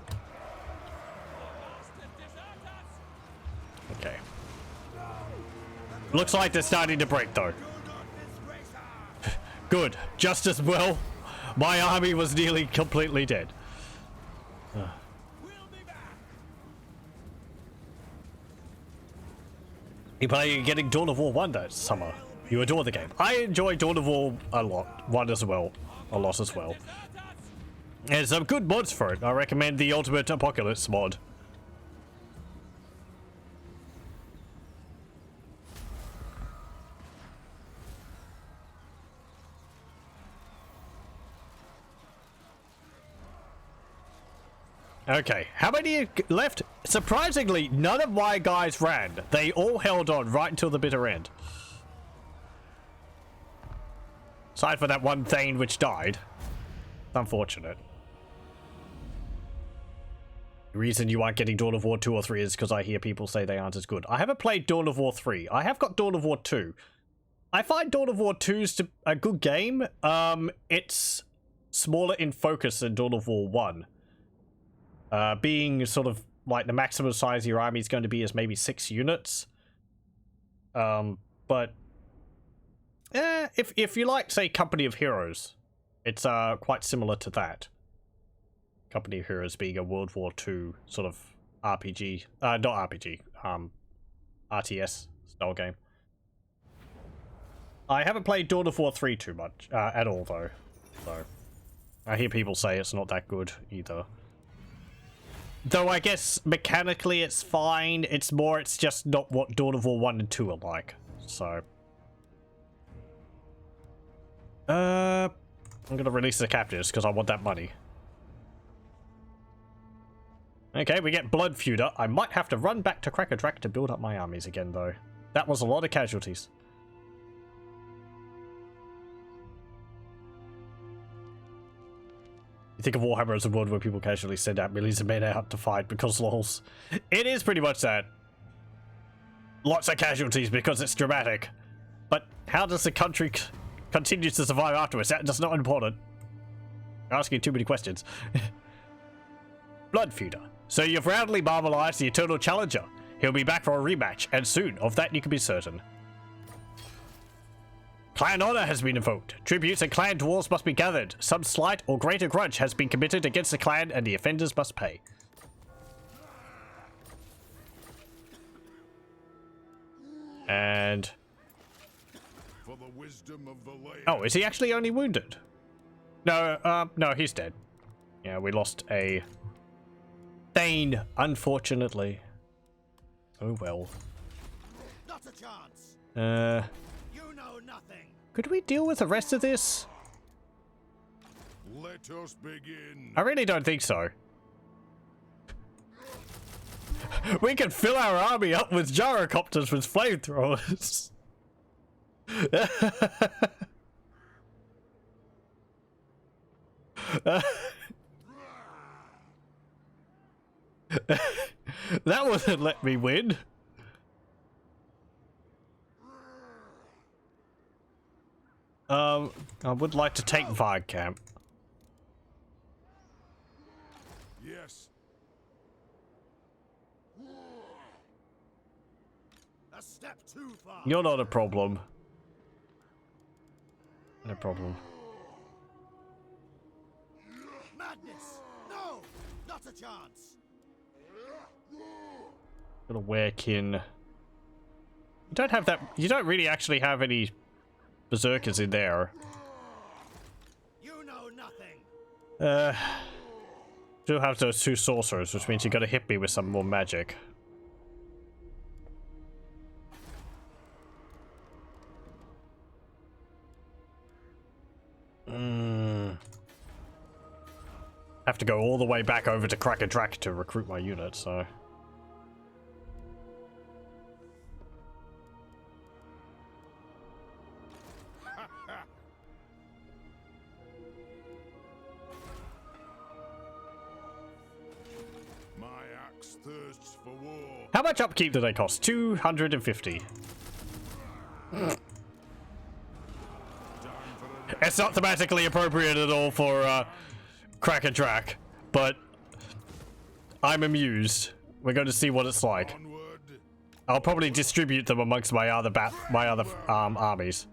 Okay. Looks like they're starting to break though. Good. Just as well. My army was nearly completely dead. You play getting Dawn of War 1 that summer. You adore the game. I enjoy Dawn of War a lot. One as well. A lot as well. There's some good mods for it. I recommend the Ultimate Apocalypse mod. Okay, how many left? Surprisingly, none of my guys ran. They all held on right until the bitter end. Aside for that one Thane which died. Unfortunate. The reason you aren't getting Dawn of War 2 or 3 is because I hear people say they aren't as good. I haven't played Dawn of War 3. I have got Dawn of War 2. I find Dawn of War 2 is a good game. It's smaller in focus than Dawn of War 1. Being sort of like the maximum size of your army is going to be is maybe 6 units. But if you like, say, Company of Heroes, it's quite similar to that. Company of Heroes being a World War II sort of RPG, not RPG, RTS style game. I haven't played Dawn of War 3 too much at all though, so I hear people say it's not that good either. Though I guess mechanically it's fine, it's just not what Dawn of War 1 and 2 are like, so. I'm gonna release the captives because I want that money. Okay, we get Blood Feuder. I might have to run back to Kraka Drak to build up my armies again though. That was a lot of casualties. You think of Warhammer as a world where people casually send out millions of men out to fight because lols. It is pretty much that. Lots of casualties because it's dramatic. But how does the country continue to survive afterwards? That's not important. You're asking too many questions. Blood Feuder. So you've roundly marmalized the Eternal Challenger. He'll be back for a rematch, and soon. Of that you can be certain. Clan honor has been invoked. Tributes and clan dwarves must be gathered. Some slight or greater grudge has been committed against the clan, and the offenders must pay. And For the wisdom of the land. oh, is he actually only wounded? No, no, he's dead. Yeah, we lost a Thane, unfortunately. Oh well. Not a chance. You know nothing. Could we deal with the rest of this? Let us begin. I really don't think so. We can fill our army up with gyrocopters with flamethrowers. That wouldn't let me win. I would like to take Camp. Yes. A step too far. You're not a problem. No problem. Madness. No, not a chance. Got a werekin. You don't have that. You don't really actually have any berserkers in there. You know nothing. Still have those 2 sorcerers, which means you gotta hit me with some more magic. Have to go all the way back over to Kraka Drak to recruit my unit, so. How much upkeep do they cost? 250. It's not thematically appropriate at all for Kraka Drak, but I'm amused. We're going to see what it's like. I'll probably distribute them amongst my other armies.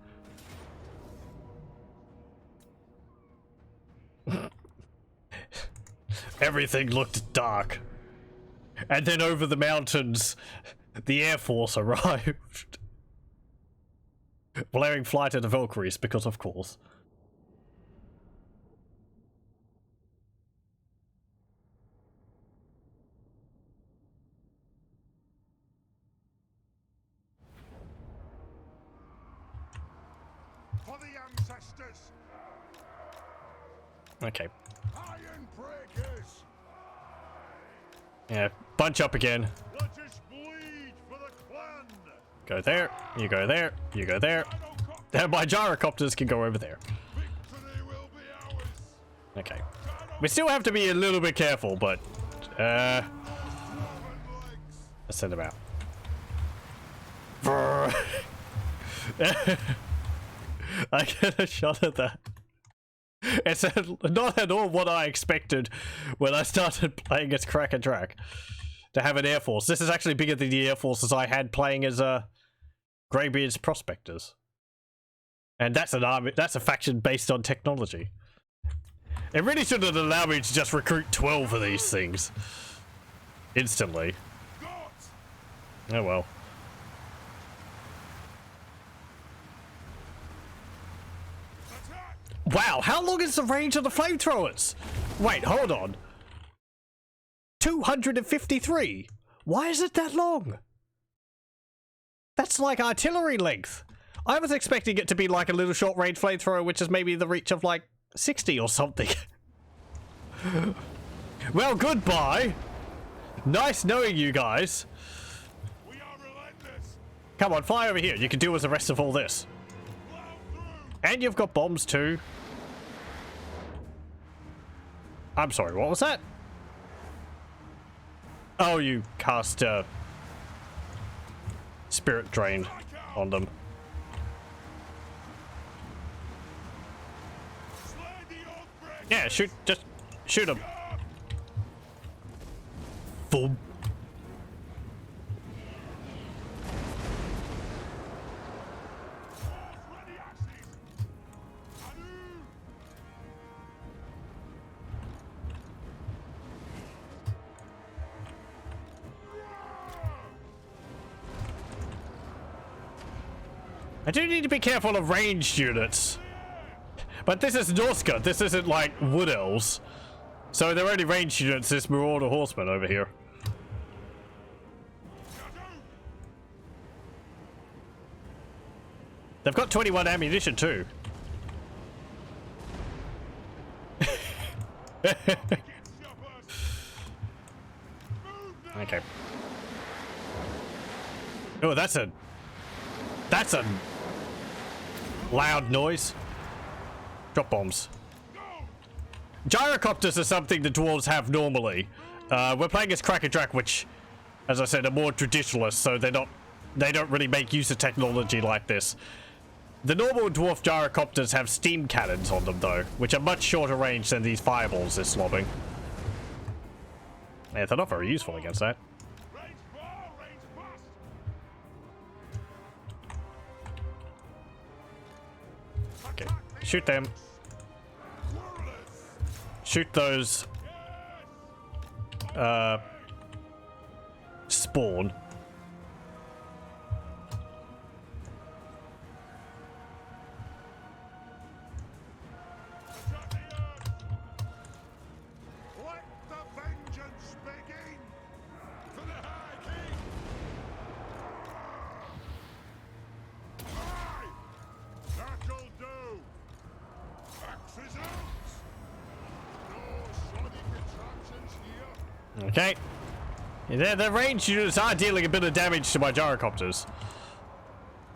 Everything looked dark. And then over the mountains, the Air Force arrived. Blaring Flight of the Valkyries, because of course. For the ancestors. Okay. Iron breakers. Yeah, bunch up again. Let us bleed for the clan. Go there, you go there, you go there. And my gyrocopters can go over there. Victory will be ours. Okay. We still have to be a little bit careful, but let's send them out. I get a shot at that. It's not at all what I expected when I started playing as Kraka Drak. To have an Air Force. This is actually bigger than the Air Forces I had playing as Greybeard's Prospectors. And that's an army, that's a faction based on technology. It really shouldn't allow me to just recruit 12 of these things. Instantly. Oh well. Wow, how long is the range of the flamethrowers? Wait, hold on. 253? Why is it that long? That's like artillery length. I was expecting it to be like a little short range flamethrower, which is maybe the reach of like 60 or something. Well, goodbye. Nice knowing you guys. We are relentless. Come on, fly over here. You can deal with the rest of all this. And you've got bombs too. I'm sorry, what was that? Oh, you cast Spirit Drain on them. Yeah, shoot, just shoot them. Boom. I do need to be careful of ranged units. But this is Norscan, this isn't like Wood Elves. So they're only ranged units, this Marauder Horseman over here. They've got 21 ammunition too. Okay. Oh, that's a loud noise. Drop bombs. Gyrocopters are something the dwarves have normally. We're playing as Kraka Drak, which, as I said, are more traditionalist, so they don't really make use of technology like this. The normal dwarf gyrocopters have steam cannons on them, though, which are much shorter range than these fireballs they're slobbing. Yeah, they're not very useful against that. Okay, shoot them. Shoot those spawn. Let the vengeance begin for the High King. Aye, that'll do. Axes out. Okay. The range units are dealing a bit of damage to my gyrocopters.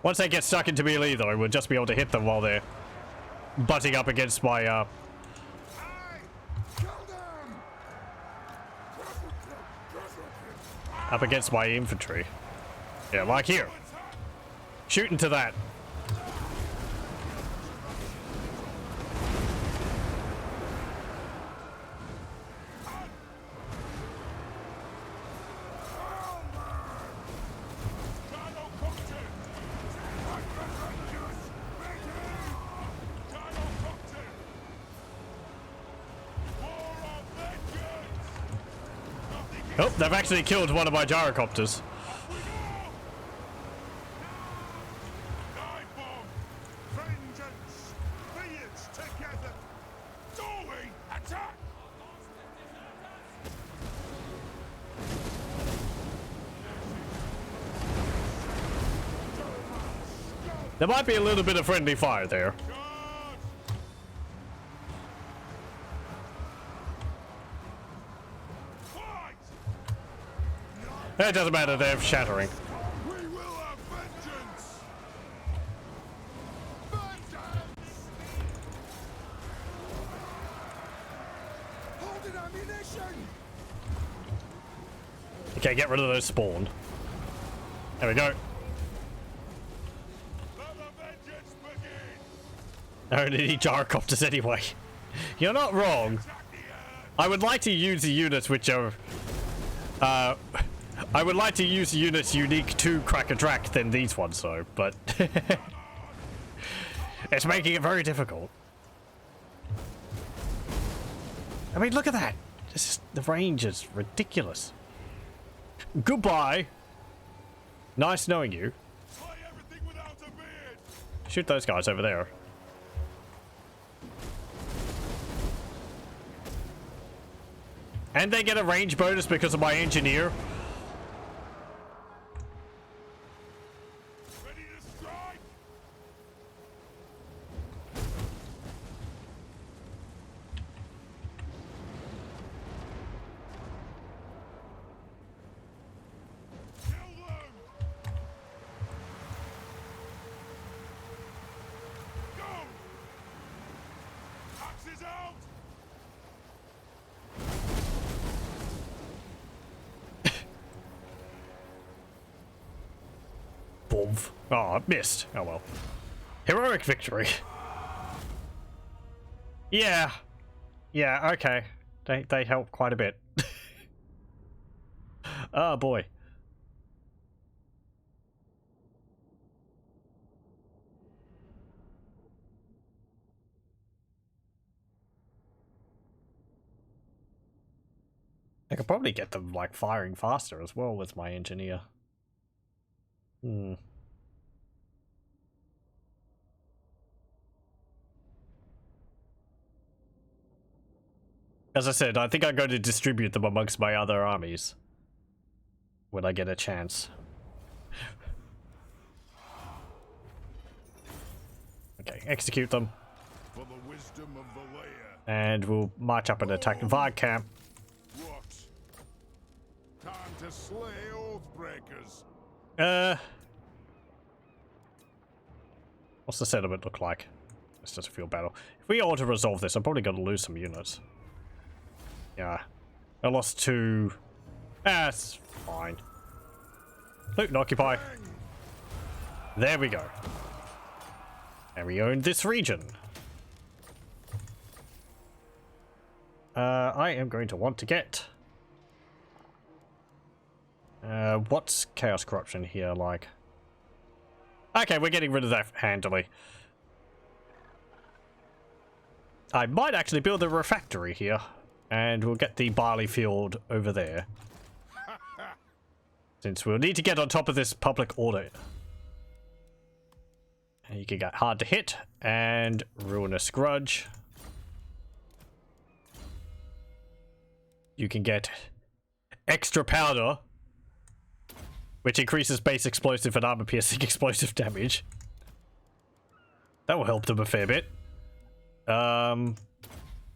Once they get stuck into melee, though, we'll just be able to hit them while they're butting up against my up against my infantry. Yeah, like here. Shoot into that. Oh, they've actually killed one of my gyrocopters. Vengeance! Be it together! Dawi, attack! There might be a little bit of friendly fire there. It doesn't matter, they're shattering. We will have vengeance! Vengeance! Holding ammunition! Okay, get rid of those spawn. There we go. Let the vengeance begin! I don't need gyrocopters anyway. You're not wrong. I would like to use the units which are... I would like to use units unique to Kraka Drak than these ones, though, but it's making it very difficult. I mean, look at that. The range is ridiculous. Goodbye. Nice knowing you. Slay everything without a beard! Shoot those guys over there. And they get a range bonus because of my engineer. Ready to strike? Kill them! Go! Axes out! Boom. Oh, I missed. Oh well. Heroic victory. Yeah. Yeah, okay. They help quite a bit. Oh boy. I could probably get them like firing faster as well with my engineer. Hmm. As I said, I think I'm going to distribute them amongst my other armies when I get a chance. Okay, execute them. For the wisdom of the layer. And we'll march up and attack the Varg camp. What? Time to slay oathbreakers. What's the settlement look like? It's just a field battle. If we ought to resolve this, I'm probably going to lose some units. Yeah. I lost 2. That's fine. Loot and occupy. There we go. And we own this region. I am going to want to get... what's Chaos Corruption here like? Okay, we're getting rid of that handily. I might actually build a refactory here. And we'll get the barley field over there. Since we'll need to get on top of this public order. And you can get hard to hit and ruinous grudge. You can get extra powder, which increases base explosive and armor piercing explosive damage. That will help them a fair bit.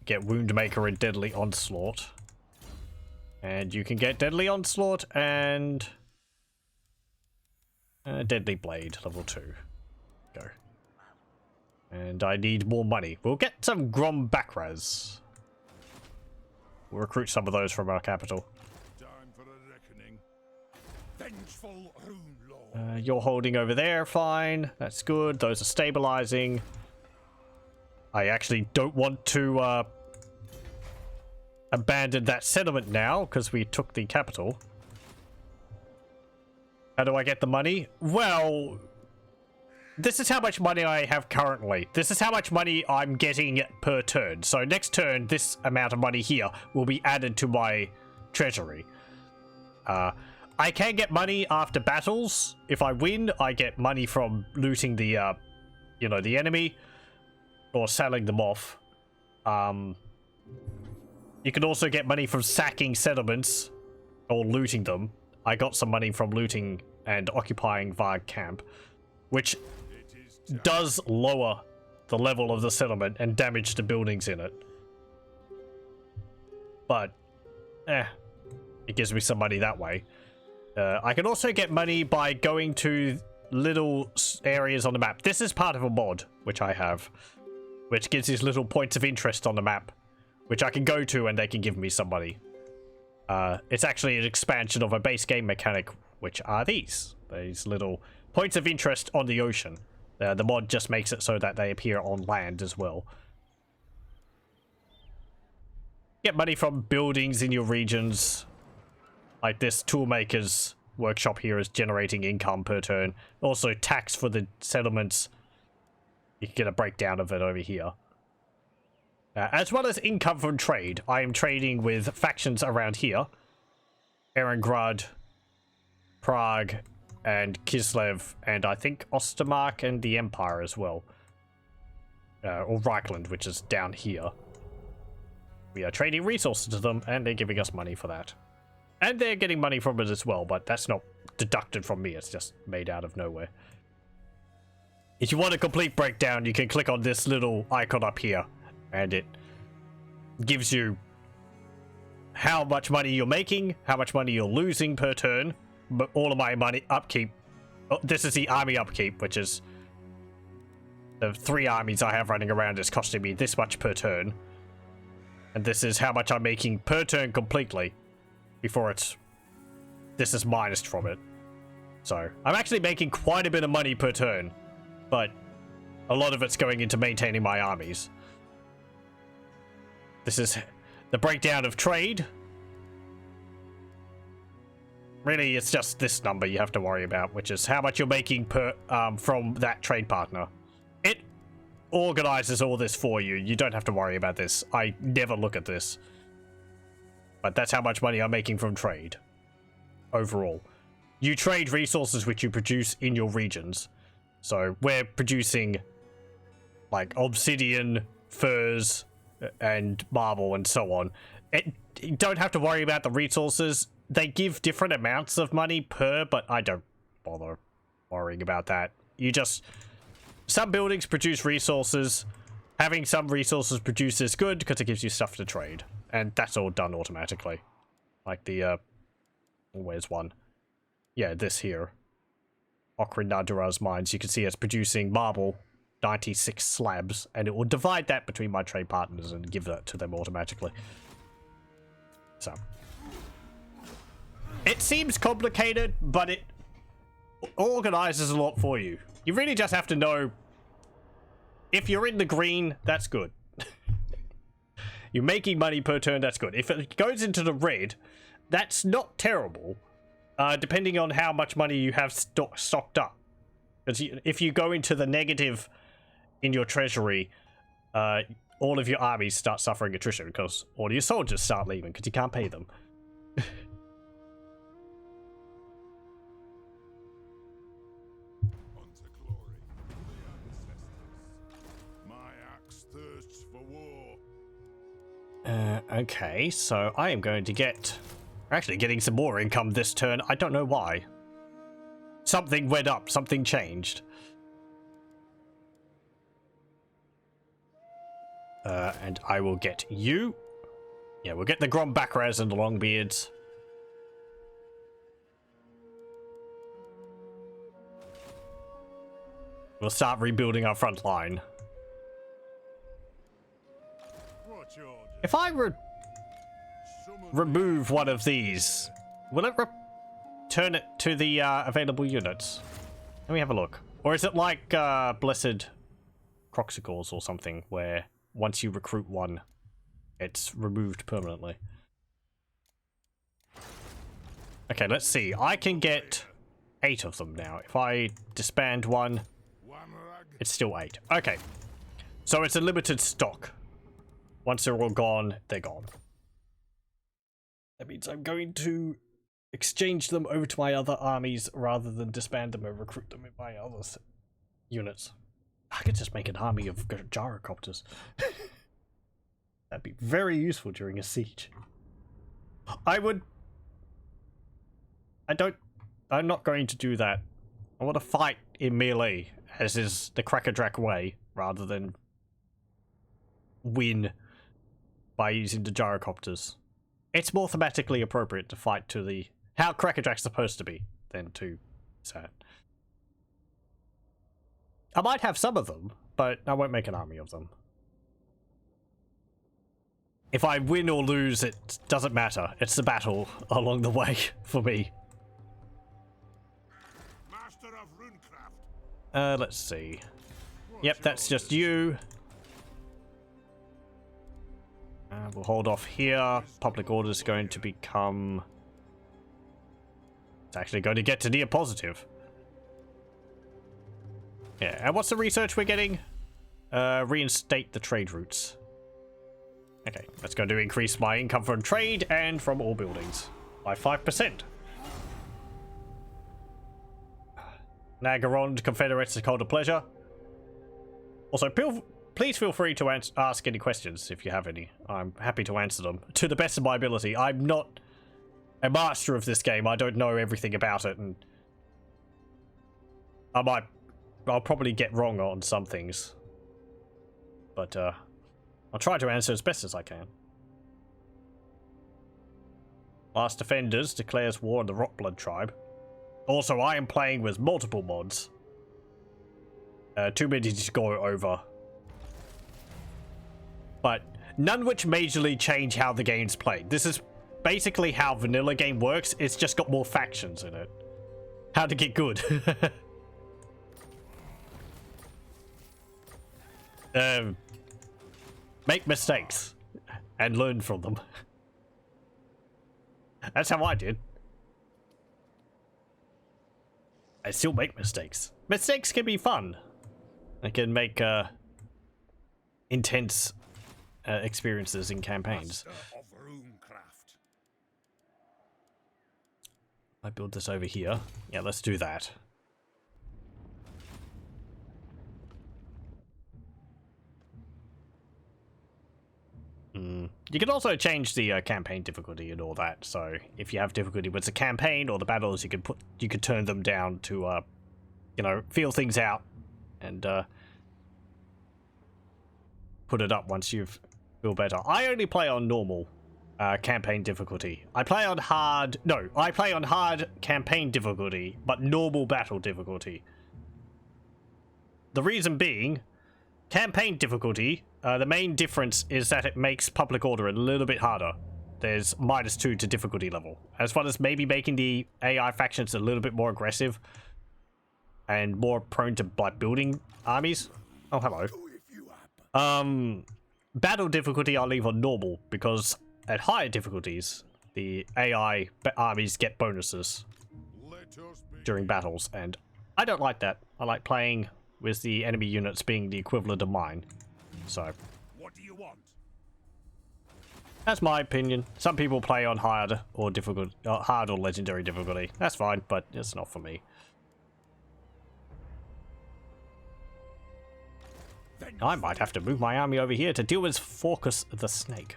Get wound maker and deadly onslaught. And you can get deadly onslaught and deadly blade level 2. Go. And I need more money. We'll get some Grom Bakraz. We'll recruit some of those from our capital. Time for a reckoning. vengeful rune lord. You're holding over there, fine. That's good. Those are stabilizing. I actually don't want to abandon that settlement now because we took the capital. How do I get the money? Well, this is how much money I have currently. This is how much money I'm getting per turn. So next turn, this amount of money here will be added to my treasury. I can get money after battles. If I win, I get money from looting the, you know, the enemy or selling them off. You can also get money from sacking settlements or looting them. I got some money from looting and occupying Varg camp, which does lower the level of the settlement and damage the buildings in it. But, it gives me some money that way. I can also get money by going to little areas on the map. This is part of a mod, which I have, which gives these little points of interest on the map, which I can go to and they can give me some money. It's actually an expansion of a base game mechanic, which are these little points of interest on the ocean. The mod just makes it so that they appear on land as well. Get money from buildings in your regions. Like this toolmaker's workshop here is generating income per turn. Also tax for the settlements. You can get a breakdown of it over here. As well as income from trade. I am trading with factions around here. Erengrad, Prague, and Kislev, and I think Ostermark and the Empire as well. Or Reichland, which is down here. We are trading resources to them, and they're giving us money for that. And they're getting money from it as well, but that's not deducted from me. It's just made out of nowhere. If you want a complete breakdown, you can click on this little icon up here, and it gives you how much money you're making, how much money you're losing per turn, but all of my money upkeep. Oh, this is the army upkeep, which is the 3 armies I have running around is costing me this much per turn. And this is how much I'm making per turn completely before this is minused from it. So I'm actually making quite a bit of money per turn, but a lot of it's going into maintaining my armies. This is the breakdown of trade. Really, it's just this number you have to worry about, which is how much you're making per from that trade partner. It organizes all this for you. You don't have to worry about this. I never look at this. But that's how much money I'm making from trade. Overall. You trade resources which you produce in your regions. So we're producing like obsidian, furs, and marble and so on. You don't have to worry about the resources. They give different amounts of money per, but I don't bother worrying about that. You just... Some buildings produce resources. Having some resources produced is good because it gives you stuff to trade. And that's all done automatically. Like the, where's one? Yeah, this here. Okrinadura's mines. You can see it's producing marble, 96 slabs, and it will divide that between my trade partners and give that to them automatically. So. It seems complicated, but it organizes a lot for you. You really just have to know if you're in the green, that's good. You're making money per turn, that's good. If it goes into the red, that's not terrible, depending on how much money you have stocked up. Because if you go into the negative in your treasury, all of your armies start suffering attrition because all your soldiers start leaving because you can't pay them. Okay, so I am going to get... Actually, getting some more income this turn. I don't know why. Something went up. Something changed. And I will get you. Yeah, we'll get the Grombakras and the Longbeards. We'll start rebuilding our front line. If I remove one of these, will it turn it to the available units? Let me have a look. Or is it like Blessed Croxicles or something, where once you recruit one, it's removed permanently? Okay, let's see. I can get 8 of them now. If I disband one, it's still 8. Okay. So it's a limited stock. Once they're all gone, they're gone. That means I'm going to exchange them over to my other armies rather than disband them and recruit them in my other units. I could just make an army of gyrocopters. That'd be very useful during a siege. I'm not going to do that. I want to fight in melee, as is the Kraka Drak way, rather than win by using the gyrocopters. It's more thematically appropriate to fight to the how Kraka Drak's supposed to be than to so. I might have some of them, but I won't make an army of them. If I win or lose, it doesn't matter. It's the battle along the way for me. Master of runecraft. Let's see. Yep, that's just you. We'll hold off here. Public order is going to become... It's actually going to get to near positive. Yeah, and what's the research we're getting? Reinstate the trade routes. Okay, that's going to increase my income from trade and from all buildings by 5%. Nagarond Confederates is called a pleasure. Also, please feel free to ask any questions if you have any. I'm happy to answer them to the best of my ability. I'm not a master of this game. I don't know everything about it, and I'll probably get wrong on some things. But I'll try to answer as best as I can. Last Defenders declares war on the Rockblood tribe. Also, I am playing with multiple mods. Too many to go over. But none which majorly change how the game's played. This is basically how vanilla game works. It's just got more factions in it. How to get good. Make mistakes and learn from them. That's how I did. I still make mistakes. Mistakes can be fun. They can make intense experiences in campaigns. I build this over here. Yeah, let's do that. You can also change the campaign difficulty and all that. So if you have difficulty with the campaign or the battles, you could turn them down to you know, feel things out and put it up once you've feel better. I only play on normal campaign difficulty. I play on hard campaign difficulty, but normal battle difficulty. The reason being, campaign difficulty, the main difference is that it makes public order a little bit harder. There's -2 to difficulty level, as well as maybe making the AI factions a little bit more aggressive and more prone to like building armies. Oh, hello. Battle difficulty I'll leave on normal, because at higher difficulties, the AI armies get bonuses during battles, and I don't like that. I like playing with the enemy units being the equivalent of mine. So, What do you want? that's my opinion. Some people play on hard or hard or legendary difficulty. That's fine, but it's not for me. I might have to move my army over here to deal with Forcus the Snake.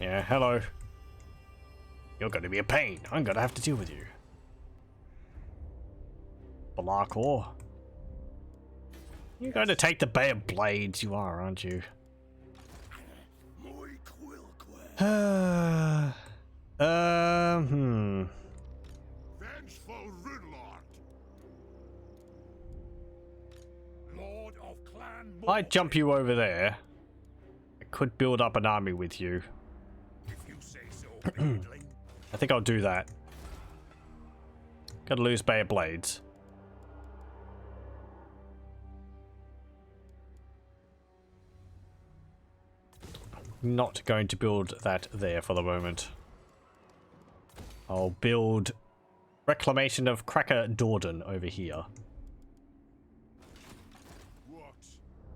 Yeah, hello. You're going to be a pain. I'm going to have to deal with you. Balakor. You're going to take the Bay of Blades, you are, aren't you? Vengeful Runelord. Lord of Clan If I jump you over there, I could build up an army with you. If you say so, Beardling. I think I'll do that. Gotta lose Bay of Blades. Not going to build that there for the moment. I'll build Reclamation of Kraka Drak over here.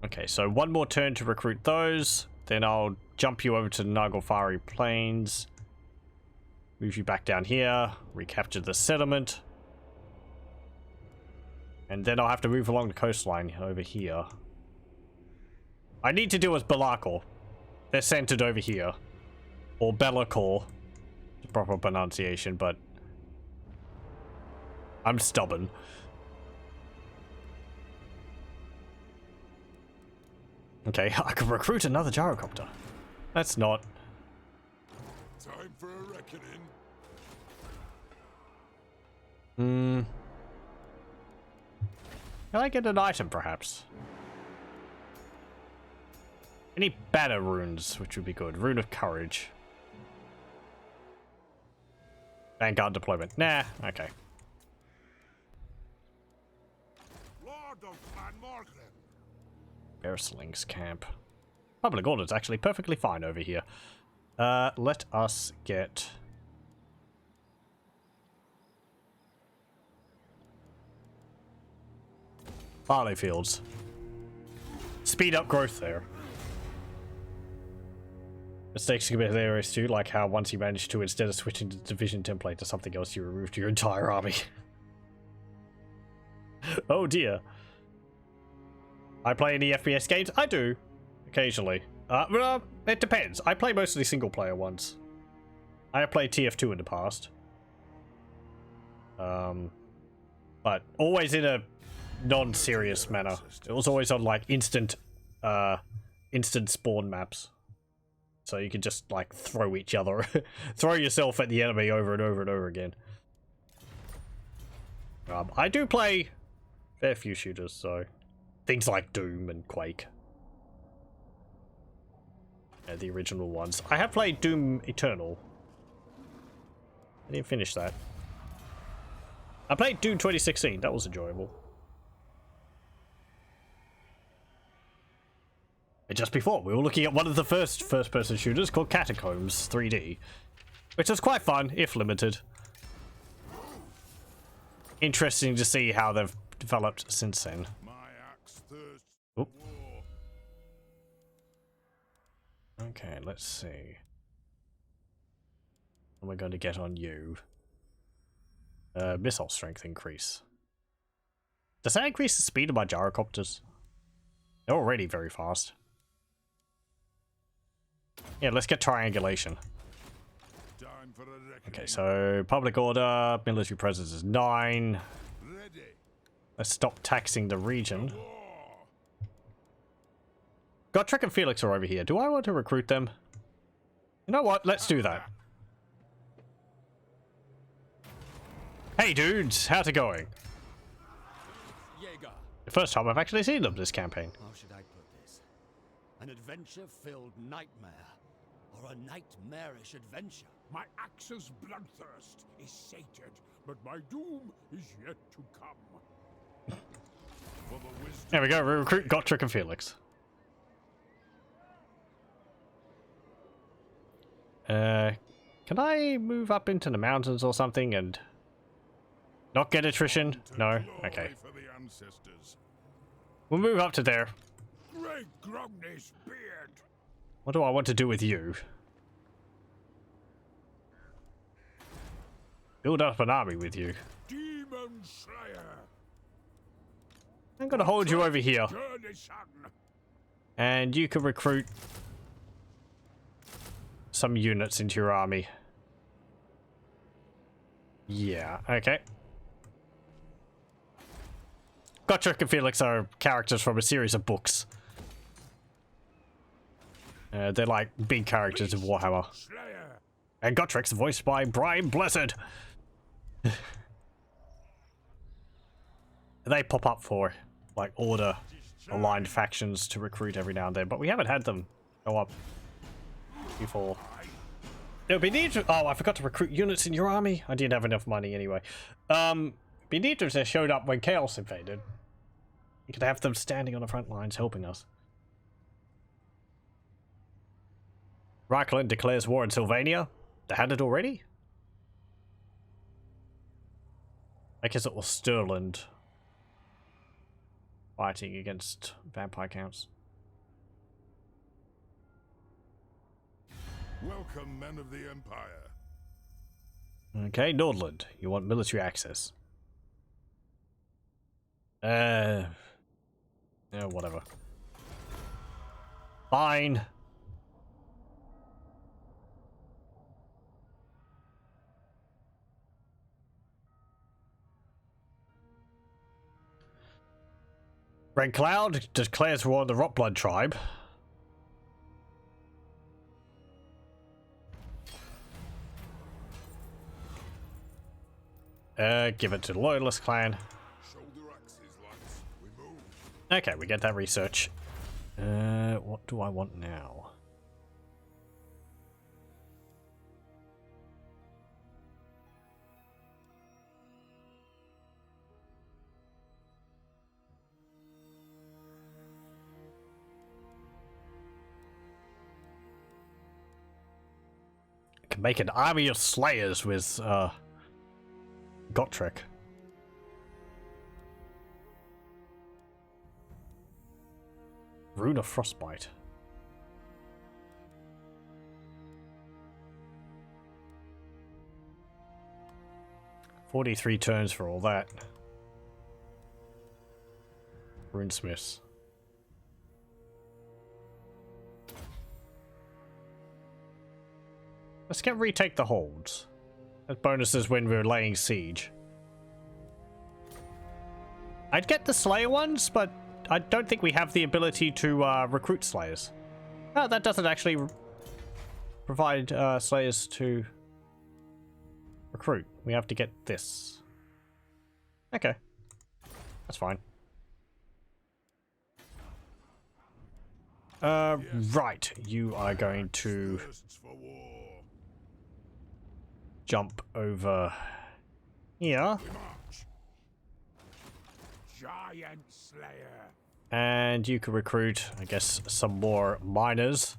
Okay, so one more turn to recruit those. Then I'll jump you over to the Naglfari Plains. Move you back down here. Recapture the settlement. And then I'll have to move along the coastline over here. I need to deal with Belakor. They're centered over here. Or Belakor. The proper pronunciation, but I'm stubborn. Okay, I can recruit another gyrocopter. That's not. Time for a reckoning. Can I get an item, perhaps? Any banner runes, which would be good. Rune of Courage. Vanguard deployment. Nah, okay. Lord of Clan Morgan. Bearsling's camp. Public order's actually perfectly fine over here. Let us get... barley fields. Speed up growth there. Mistakes can be hilarious too, like how once you manage to, instead of switching the division template to something else, you removed your entire army. Oh dear. I play any FPS games? I do. Occasionally. Well, it depends. I play mostly single player ones. I have played TF2 in the past. But always in a non-serious manner. It was always on like instant spawn maps. So you could just like throw each other, throw yourself at the enemy over and over and over again. I do play a fair few shooters, so things like Doom and Quake. Yeah, the original ones. I have played Doom Eternal. I didn't finish that. I played Doom 2016. That was enjoyable. And just before, we were looking at one of the first-person shooters called Catacombs 3D, which was quite fun, if limited. Interesting to see how they've developed since then. My axe thirsts Oop. for war. Okay, let's see. What am I going to get on you? Missile strength increase. Does that increase the speed of my gyrocopters? They're already very fast. Yeah, let's get triangulation. Time for a reckoning. Okay, so public order, military presence is 9. Ready. Let's stop taxing the region. War. Gotrek and Felix are over here. Do I want to recruit them? You know what? Let's do that. Hey dudes, how's it going? Jaeger. The first time I've actually seen them this campaign. How should I put this? An adventure-filled nightmare, or a nightmarish adventure? My axe's bloodthirst is sated, but my doom is yet to come. For the wisdom There we go, we recruit Gotrek and Felix. Can I move up into the mountains or something and not get attrition? No? Okay. for the ancestors. We'll move up to there. Great Grungni's beard. What do I want to do with you? Build up an army with you. Demon Slayer. I'm gonna hold you over here. Journey son. And you can recruit some units into your army. Yeah, okay. Gotrek and Felix are characters from a series of books. They're like big characters in Warhammer. Slayer. And Gotrek's voiced by Brian Blessed. They pop up for like order aligned factions to recruit every now and then, but we haven't had them go up before. It'll be neat. Oh, I forgot to recruit units in your army. I didn't have enough money anyway. Be neat if they showed up when Chaos invaded. You could have them standing on the front lines helping us. Reichland declares war in Sylvania. They had it already? I guess it was Stirland fighting against vampire counts. Welcome, men of the Empire. Okay, Nordland, you want military access. Yeah, whatever. Fine. Red Cloud declares war on the Rotblood tribe. Give it to the Loyalist clan. Shoulder axes, lads. We move. Okay, we get that research. What do I want now? I can make an army of slayers with, Gotrek. Rune of Frostbite. $43 turns for all that. Runesmiths. Let's get retake the holds. That bonuses when we're laying siege. I'd get the Slayer ones, but I don't think we have the ability to recruit Slayers. Oh, that doesn't actually provide Slayers to recruit. We have to get this. Okay. That's fine. Right. You are going to jump over here. Giant Slayer. And you can recruit, I guess, some more miners.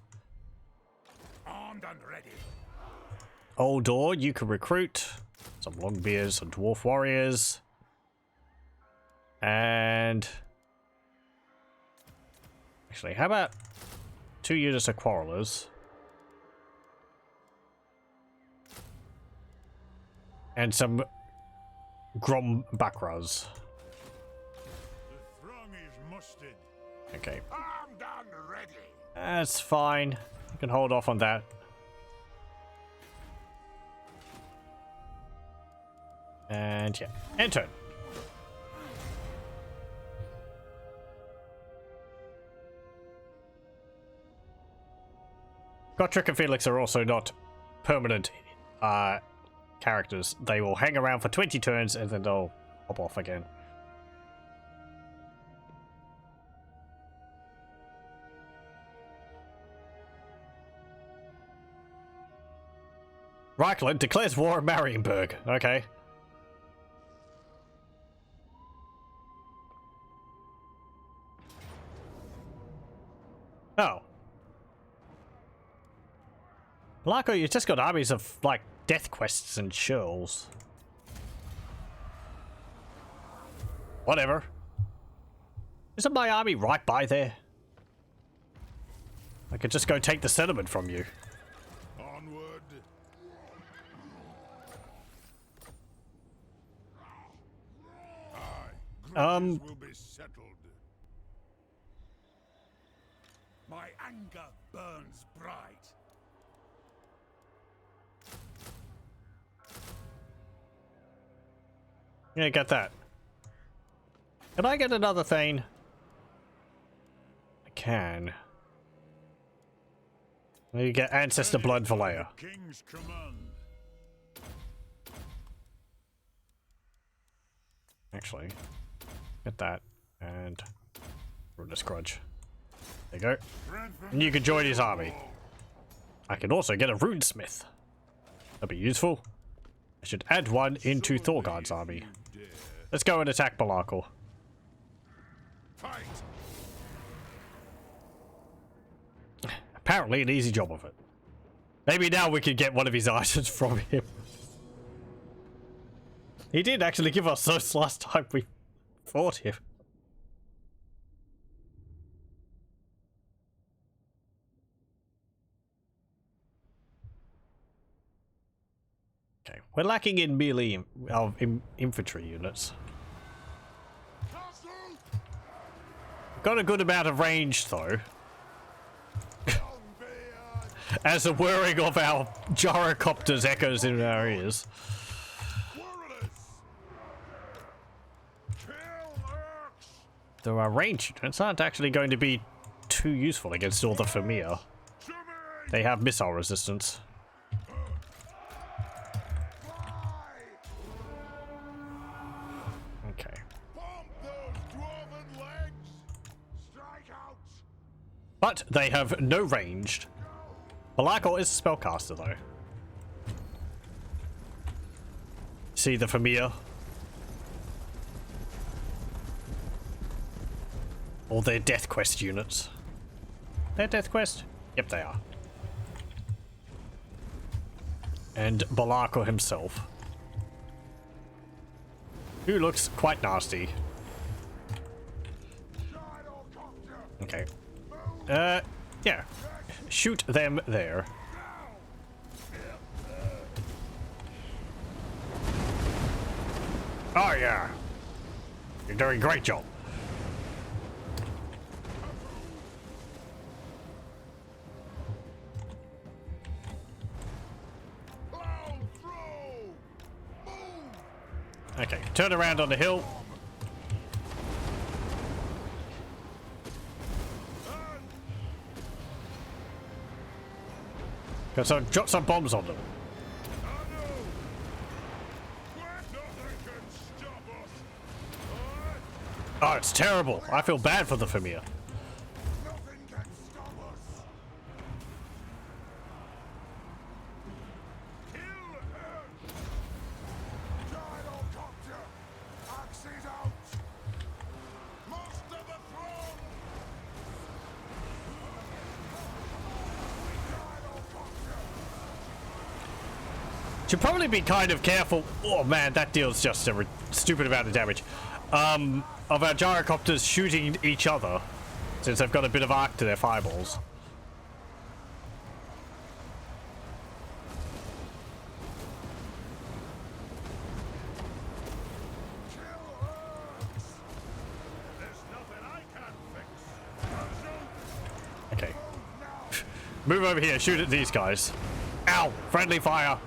Armed and ready. Oldor, you can recruit some Longbeards, some Dwarf Warriors. And actually, how about 2 units of Quarrelers? And some Grom Bakras. The throng is mustered. Okay. Armed and ready. That's fine. You can hold off on that. And yeah, end turn. Gotrek and Felix are also not permanent characters. They will hang around for 20 turns and then they'll hop off again. Reichland declares war on Marienburg. Okay. Oh. Larko, you just got armies of, like, death quests and churls. Whatever. Isn't my army right by there? I could just go take the settlement from you. Onward. Aye. Grudges will be settled. My anger burns bright. Yeah, get that. Can I get another thing? I can. You get Ancestor Blood for later. King's command. Actually, get that and Rune's Grudge. There you go. And you can join his army. I can also get a Runesmith. That'd be useful. I should add one into Thorgard's army. Let's go and attack Balakor. Fight! Apparently an easy job of it. Maybe now we could get one of his items from him. He did actually give us those last time we fought him. Okay, we're lacking in melee infantry units. Got a good amount of range though. As the whirring of our gyrocopters echoes in our ears. Though our range units aren't actually going to be too useful against all the Famir. They have missile resistance. Okay. But they have no ranged. Balakor is a spellcaster though. See the Famir? Or their Death Quest units. Their Death Quest? Yep, they are. And Balakor himself. Who looks quite nasty. Okay. Yeah. Shoot them there. Oh yeah. You're doing a great job. Okay, turn around on the hill. So drop some bombs on them. Oh, it's terrible. I feel bad for the Famir. Should probably be kind of careful. Oh man, that deals just a stupid amount of damage. Of our gyrocopters shooting each other, since they've got a bit of arc to their fireballs. Okay. Move over here, shoot at these guys. Ow! Friendly fire!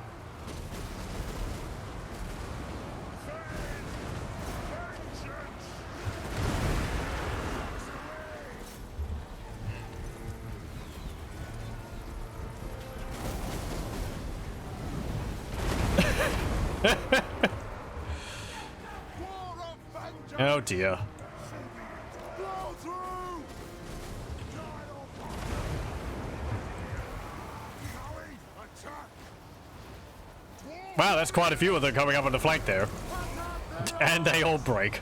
Oh dear. Wow, that's quite a few of them coming up on the flank there. And they all break.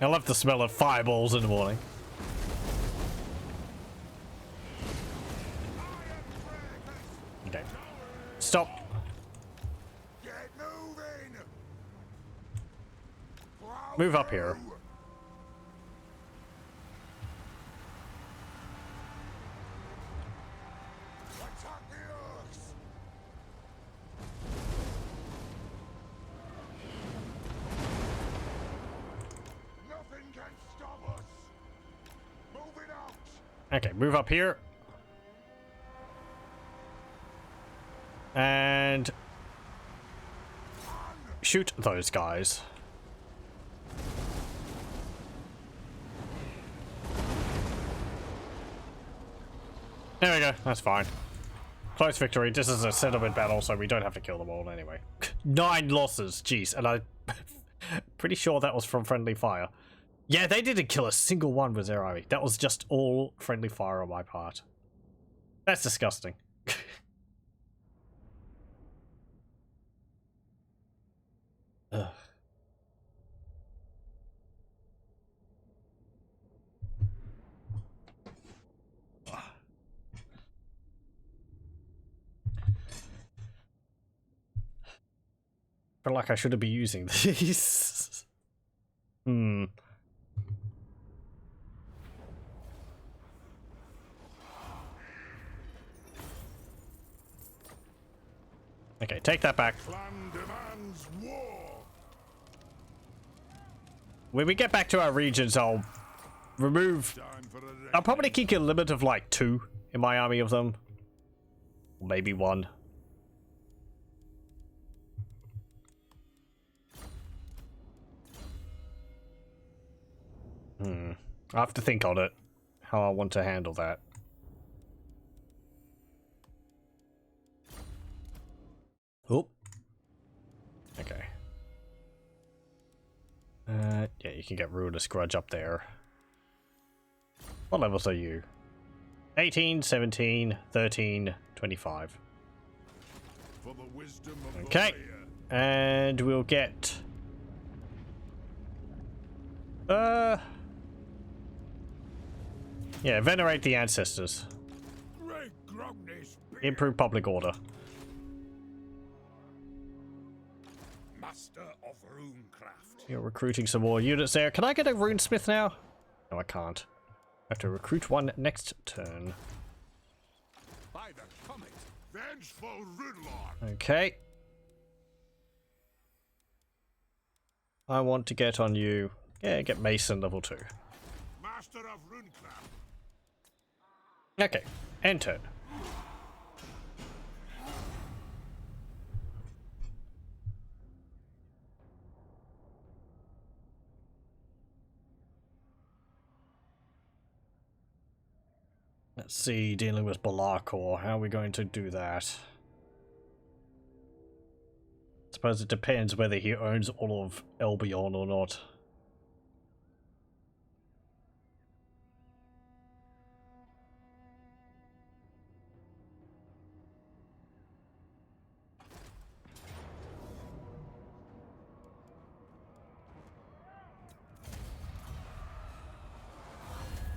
I love the smell of fireballs in the morning. Okay. Stop. Get moving. Move up here. Attack the orcs. Nothing can stop us. Move it out. Okay, move up here. And shoot those guys. There we go. That's fine. Close victory. This is a settlement battle, so we don't have to kill them all anyway. 9 losses. Jeez. And I'm pretty sure that was from friendly fire. Yeah, they didn't kill a single one with their army. That was just all friendly fire on my part. That's disgusting. Ugh. Feel like I shouldn't be using these. Okay, take that back. Clan demands war. When we get back to our regions, I'll remove... Time for a I'll probably keep a limit of like 2 in my army of them. Maybe 1. I have to think on it. How I want to handle that. Oh. Okay. Yeah, you can get Ruinous Grudge up there. What levels are you? 18, 17, 13, 25. for the wisdom of Okay. the layer. And we'll get... Yeah, venerate the ancestors. Great Grungni's beard, Improve public order. master of runecraft. You're recruiting some more units there. Can I get a runesmith now? No, I can't. I have to recruit one next turn. By the comet, vengeful Rudlord. Okay. I want to get on you. Yeah, get Mason level 2. Master of runecraft. Okay, end turn. Let's see, dealing with Balakor, how are we going to do that? Suppose it depends whether he owns all of Albion or not.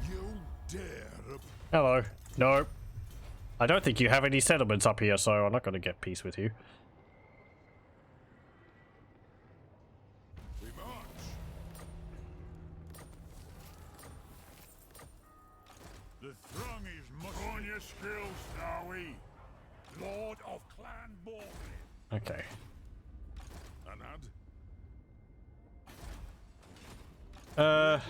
You dare. Hello. No. I don't think you have any settlements up here, so I'm not going to get peace with you. We march. The throng is much on your skills, Dawi. Lord of Clan Borglin. Okay. Anad.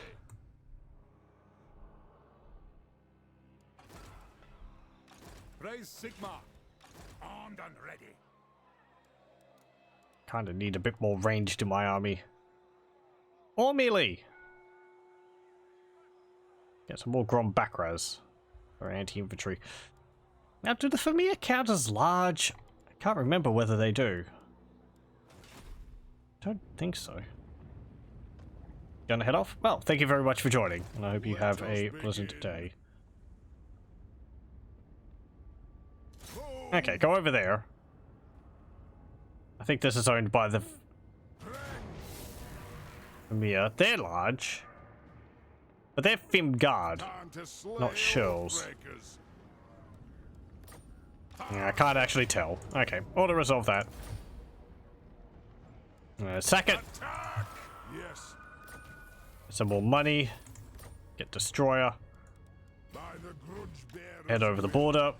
Raise Sigma. Armed and ready. Kind of need a bit more range to my army. Or melee. Get some more Grom Bakras for anti-infantry. Now, do the Familiar count as large? I can't remember whether they do. Don't think so. Gonna head off? Well, thank you very much for joining, and I hope you have a pleasant day. Okay, go over there. I think this is owned by the Familiar. They're large. But they're Fimgard, Time to slay not shells. breakers. Yeah, I can't actually tell. Okay, auto resolve that. Sack it. Attack! Yes. Some more money. Get Destroyer. By the grudge bearers Head over the will. border.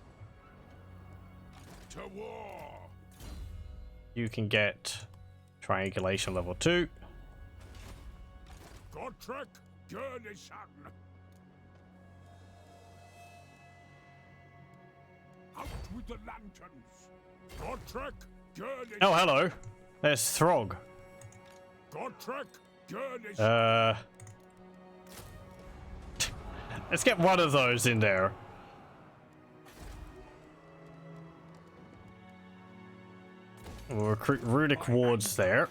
To war. You can get Triangulation level 2. Godtrek, Gurnison. Out with the lanterns. Godtrek, Gurnison. Oh, hello. There's Throg. Godtrek, Gurnison. Let's get one of those in there. We'll recruit Runic wards there.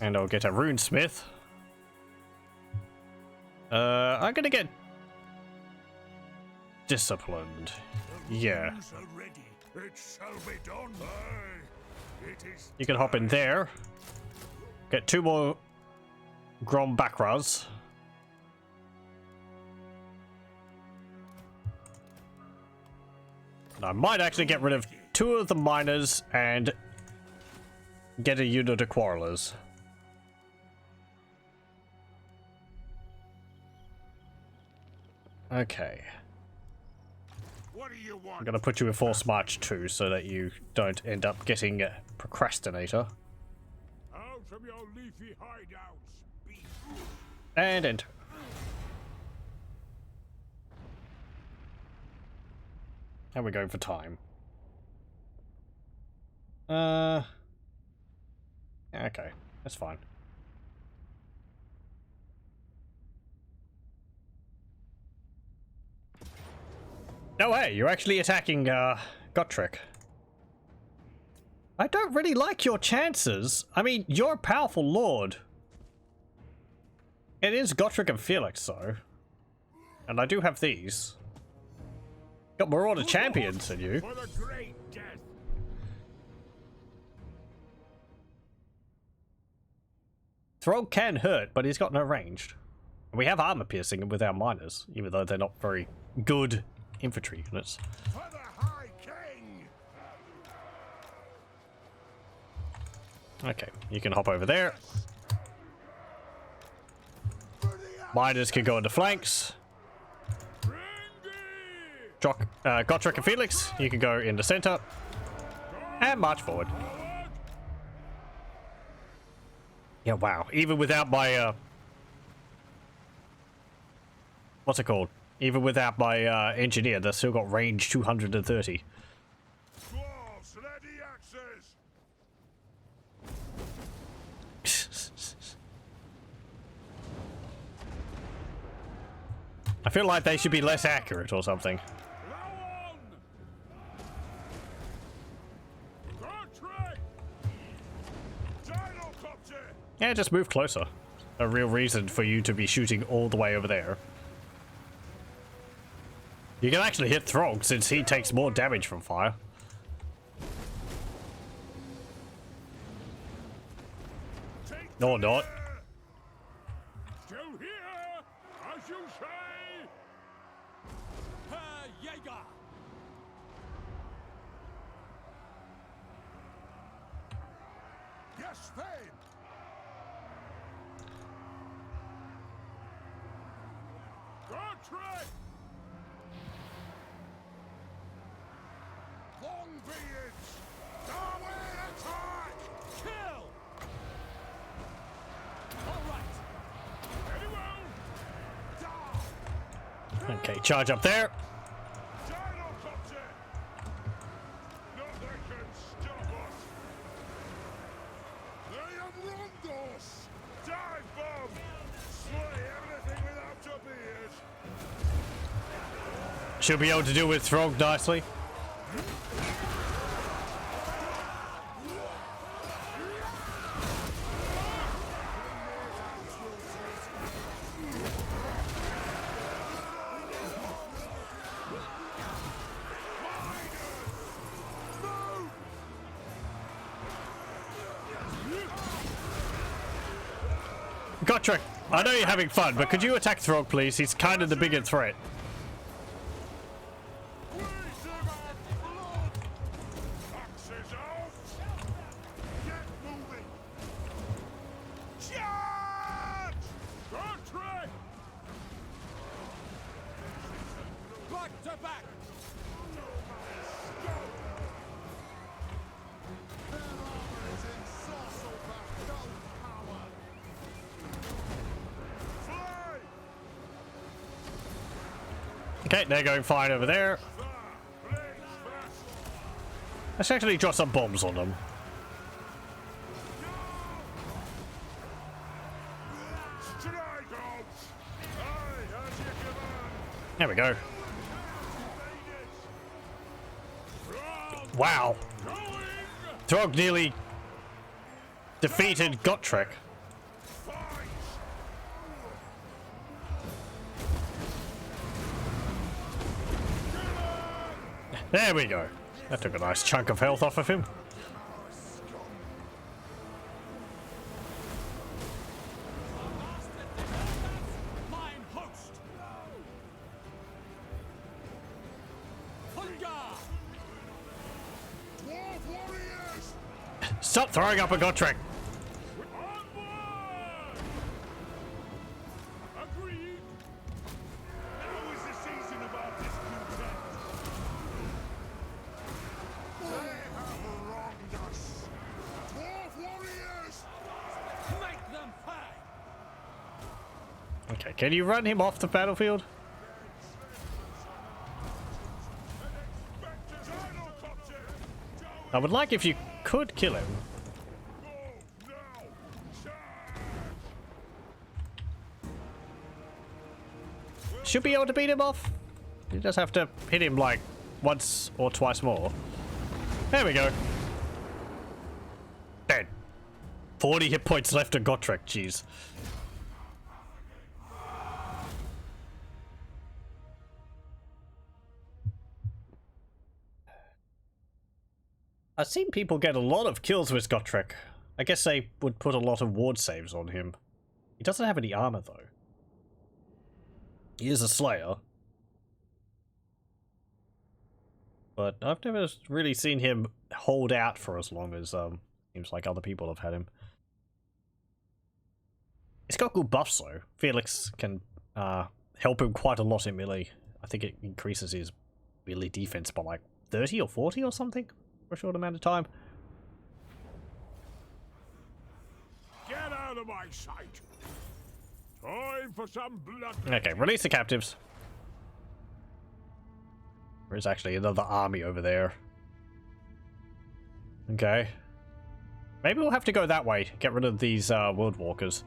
And I'll get a runesmith. I'm gonna get disciplined. Yeah. You can hop in there. Get 2 more Grom Bakras. And I might actually get rid of 2 of the miners and get a unit of quarrelers. Okay. What do you want? I'm gonna put you in force march too, so that you don't end up getting a procrastinator. Out of your leafy hideouts, beast. And enter. How are we going for time? Okay, that's fine. No way, you're actually attacking Gotrek. I don't really like your chances. I mean, you're a powerful lord. It is Gotrek and Felix though. And I do have these. Got Marauder champions in you. For the great death. Throg can hurt, but he's got no ranged. We have armor piercing with our miners, even though they're not very good infantry units. For the High King. Okay, you can hop over there. Miners can go into flanks. Gotrek and Felix, you can go in the center. And march forward. Yeah, wow. Even without my, what's it called? Even without my, engineer, they've still got range 230. Dwarfs, ready axes. I feel like they should be less accurate or something. Yeah, just move closer. A real reason for you to be shooting all the way over there. You can actually hit Throg since he takes more damage from fire. Or not. Still here, as you say. Jaeger. Yes, Fame. Gotrek. Long beards. Darwin attack. Kill. Okay, charge up there. She'll be able to deal with Throg nicely. Gotrek, I know you're having fun, but could you attack Throg, please? He's kind of the bigger threat. Okay, they're going fine over there. Let's actually drop some bombs on them. There we go. Throg nearly defeated Gotrek. There we go. That took a nice chunk of health off of him. Stop throwing up a Gotrek. Agreed. Now is the season of our discontent. They have wronged us. Dwarf warriors! Make them pay! Okay, can you run him off the battlefield? I would like if you could kill him. Should be able to beat him off. You just have to hit him like once or twice more. There we go. Dead. 40 hit points left of Gotrek, jeez. I've seen people get a lot of kills with Gotrek. I guess they would put a lot of ward saves on him. He doesn't have any armor though. He is a slayer. But I've never really seen him hold out for as long as seems like other people have had him. He's got good buffs though. Felix can help him quite a lot in melee. I think it increases his melee defense by like 30 or 40 or something for a short amount of time. Get out of my sight. Time for some blood. Okay, release the captives. There's actually another army over there. Okay. Maybe we'll have to go that way. Get rid of these world walkers.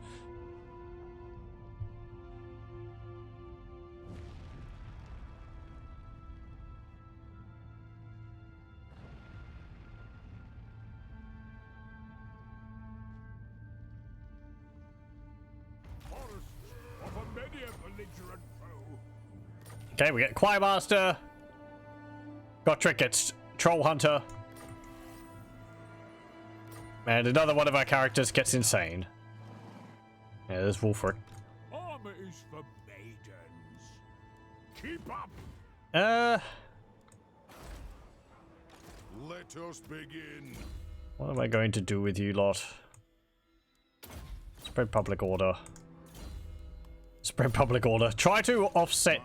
Okay, we get Choirmaster. Gotrek gets Troll Hunter. And another one of our characters gets insane. Yeah, there's Wolfric. Armor is for maidens. Keep up. Let us begin. What am I going to do with you lot? Spread public order. Spread public order. Try to offset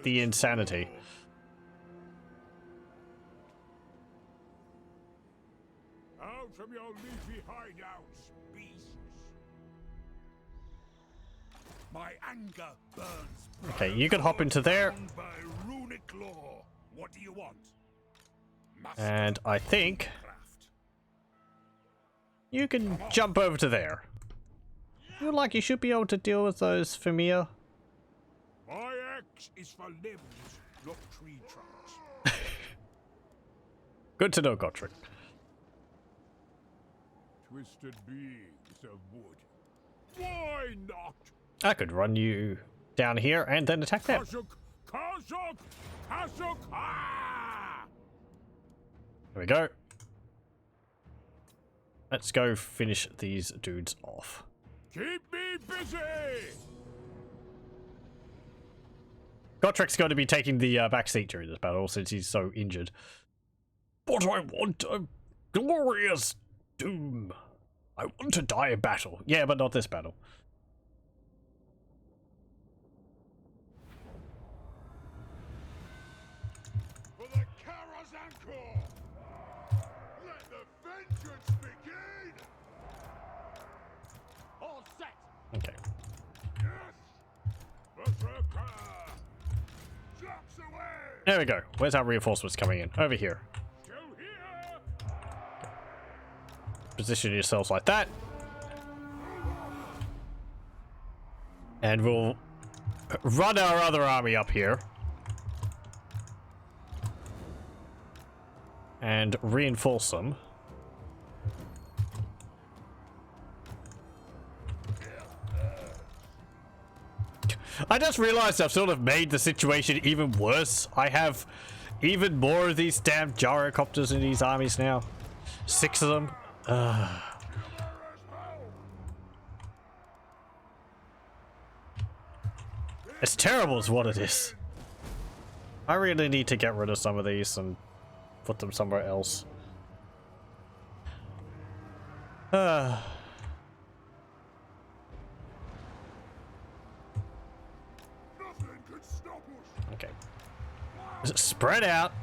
the insanity. Out from your leafy hideouts, beasts. My anger burns. Okay, you can hop into there. By Runic law. What do you want? And I think you can jump over to there. Feel like you should be able to deal with those Famir. My axe is for limbs, not tree trunks. Good to know, Gotrek. Twisted beams of wood. Why not? I could run you down here and then attack them. Kazuk! Ah! There we go. Let's go finish these dudes off. Keep me busy! Gotrek's going to be taking the back seat during this battle since he's so injured. But I want a glorious doom. I want to die in battle. Yeah, but not this battle. For the Karazanko! Let the vengeance begin! All set! Okay. Yes! Berserker! Jumps away! There we go. Where's our reinforcements coming in? Over here. Still here! Position yourselves like that. And we'll run our other army up here. And reinforce them. I just realized I've sort of made the situation even worse. I have even more of these damn gyrocopters in these armies now. 6 of them. It's terrible is what it is. I really need to get rid of some of these and put them somewhere else. Nothing could stop us. Okay. Spread out.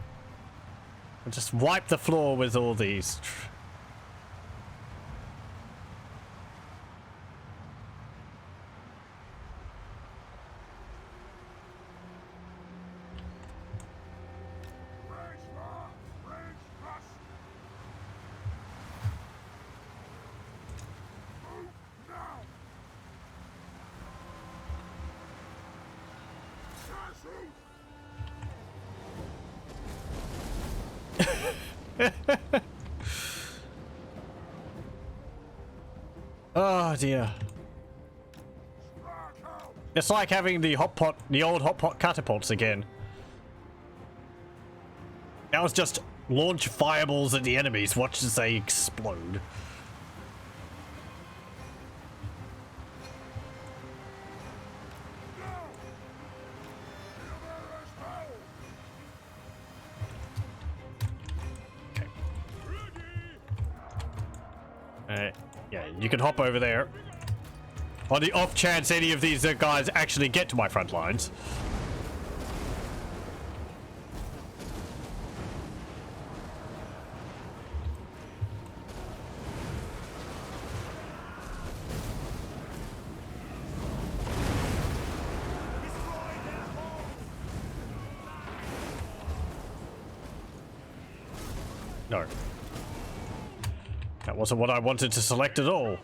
And just wipe the floor with all these. Oh dear. It's like having the old hot pot catapults again. That was just launch fireballs at the enemies, watch as they explode. Yeah, you can hop over there. On the off chance any of these guys actually get to my front lines. No. That wasn't what I wanted to select at all.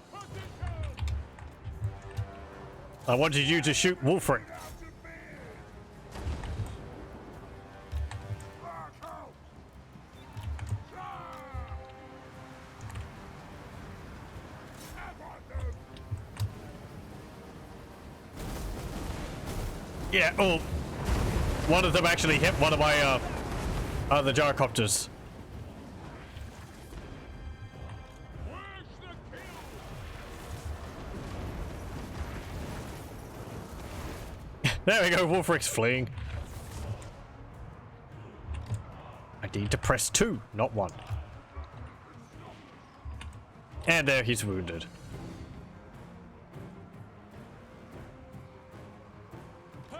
I wanted you to shoot Wolfric. Yeah, oh. One of them actually hit one of my other gyrocopters. There we go, Wolfric's fleeing. I need to press 2, not 1. And there, he's wounded. I'll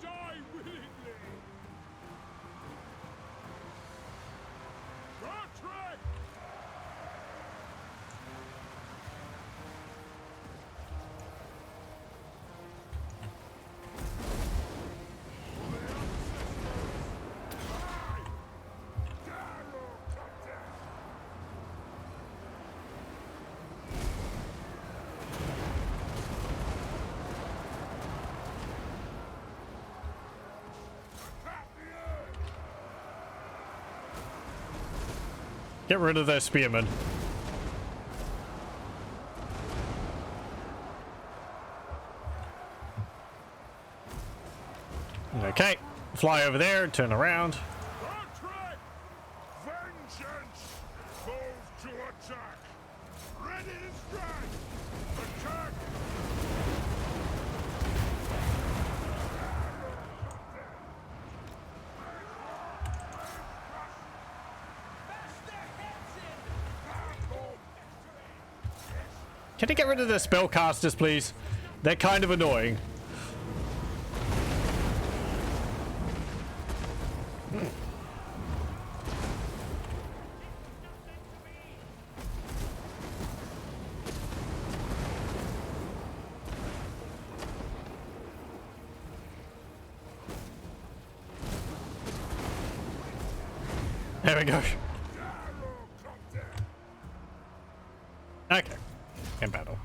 die willingly. Dwarfs! Get rid of those spearmen. Okay, fly over there, turn around. Vengeance! Move to attack! Ready to strike! Attack! Can you get rid of the spellcasters, please? They're kind of annoying. There we go. Okay. In battle.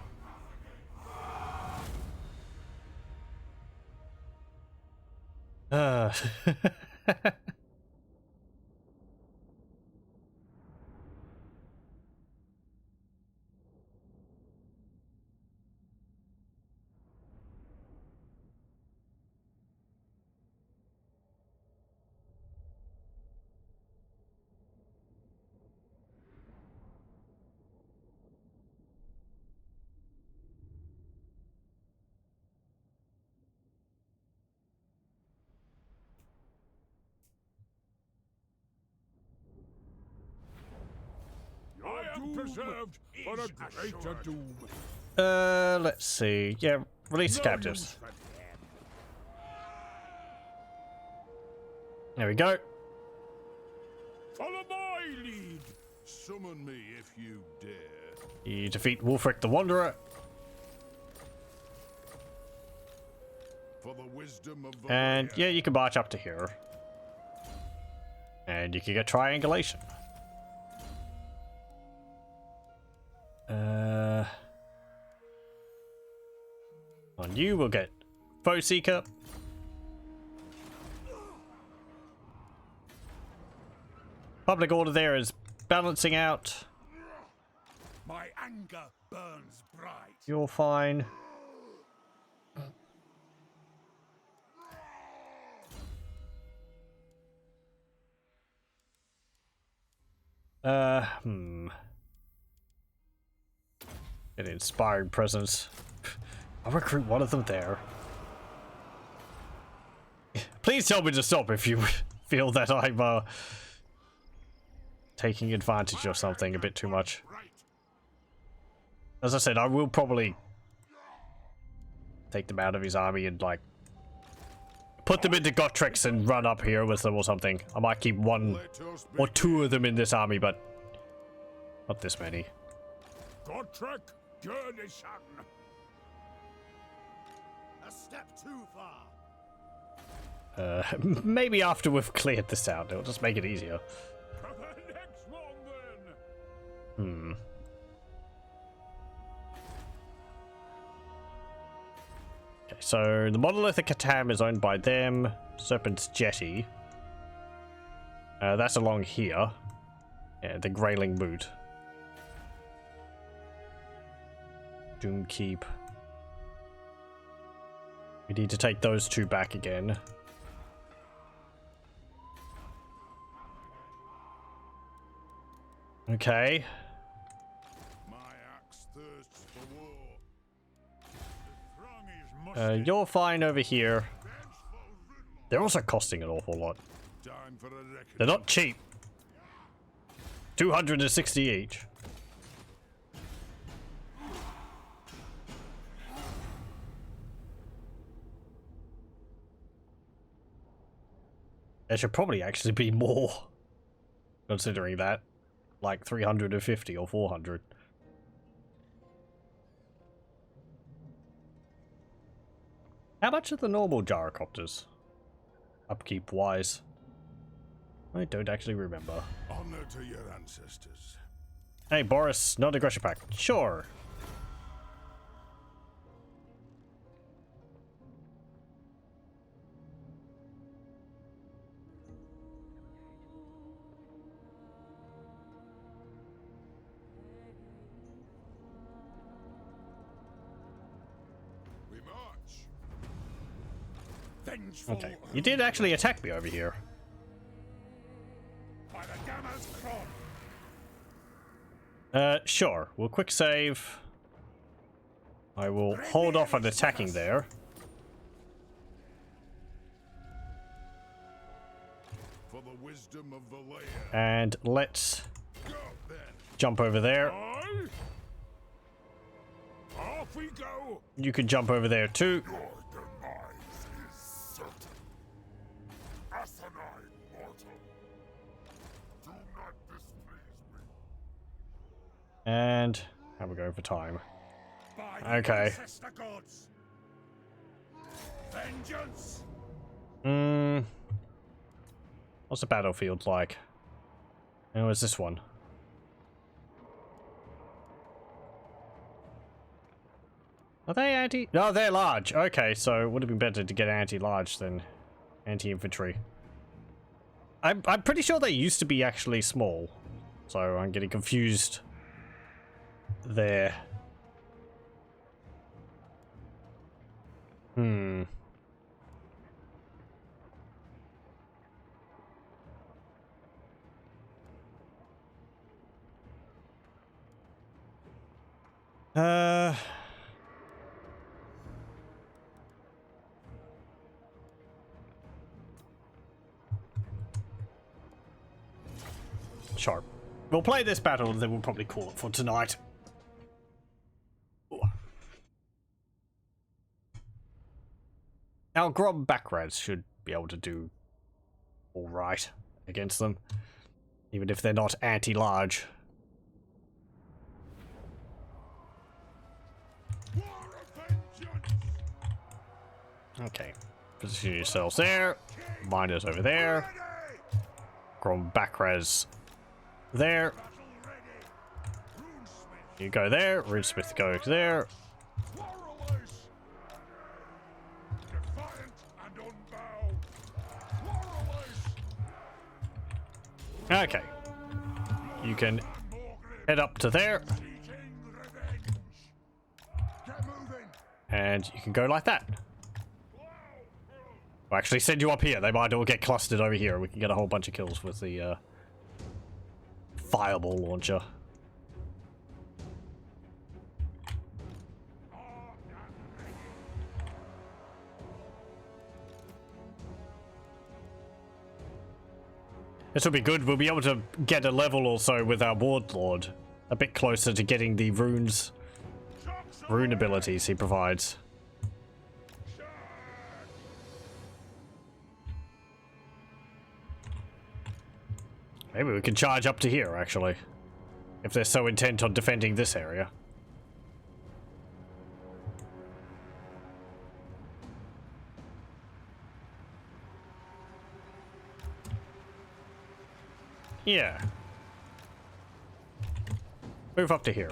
reserved for a greater doom. Let's see. Yeah, release No captives. use for them. There we go. Follow my lead. Summon me if you dare. You defeat Wulfric the Wanderer. For the wisdom of And Valyria. yeah, you can march up to here. And you can get triangulation. On you, we'll get Foe Seeker. Public order there is balancing out. My anger burns bright. You're fine. An inspiring presence. I'll recruit one of them there. Please tell me to stop if you feel that I'm taking advantage of something a bit too much. As I said, I will probably take them out of his army and like put them into Gotreks and run up here with them or something. I might keep one or two of them in this army, but not this many. Gotrek, journey son. A step too far. Maybe after we've cleared this out, it'll just make it easier. For the next one then. Okay, so the monolithic Cataph is owned by them. Serpent's Jetty. That's along here. Yeah, the Grayling Boot. Doom Keep. We need to take those two back again. Okay. My axe thirsts for war. The throng is musty. You're fine over here. Vengeful Rune. They're also costing an awful lot. Time for a reckoning. They're not cheap. 260 each. There should probably actually be more, considering that. Like 350 or 400. How much are the normal gyrocopters? Upkeep wise. I don't actually remember. Honor to your ancestors. Hey Boris, not aggression pack. Sure. We march. Vengeful. Okay. You did actually attack me over here. By the Gamma's Cron. Sure. We'll quick save. I will hold off on attacking there. For the wisdom of Valyria. And let's Go then. jump over there. Aye. Off we go. You can jump over there too. Your demise is certain. Asinine mortal. Do not displease me. And how we going for time? By the Okay. ancestor gods. Vengeance. What's the battlefield like? Oh, it's this one. Are they anti? No, they're large. Okay, so it would have been better to get anti-large than anti-infantry. I'm pretty sure they used to be actually small, so I'm getting confused there. Sharp. We'll play this battle and then we'll probably call it for tonight. Ooh. Our Grob backrats should be able to do alright against them, even if they're not anti-large. Okay, position yourselves there. Miners over there. Grob backrats there. You go there. Runesmith goes there. Okay. You can head up to there. And you can go like that. I'll actually send you up here. They might all get clustered over here. We can get a whole bunch of kills with the fireball launcher. This will be good. We'll be able to get a level or so with our Warlord. A bit closer to getting the rune abilities he provides. Maybe we can charge up to here, actually. If they're so intent on defending this area. Yeah. Move up to here.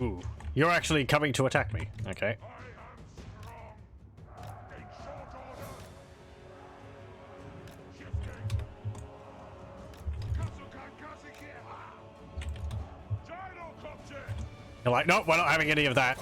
Ooh, you're actually coming to attack me. Okay. You're like, nope, we're not having any of that.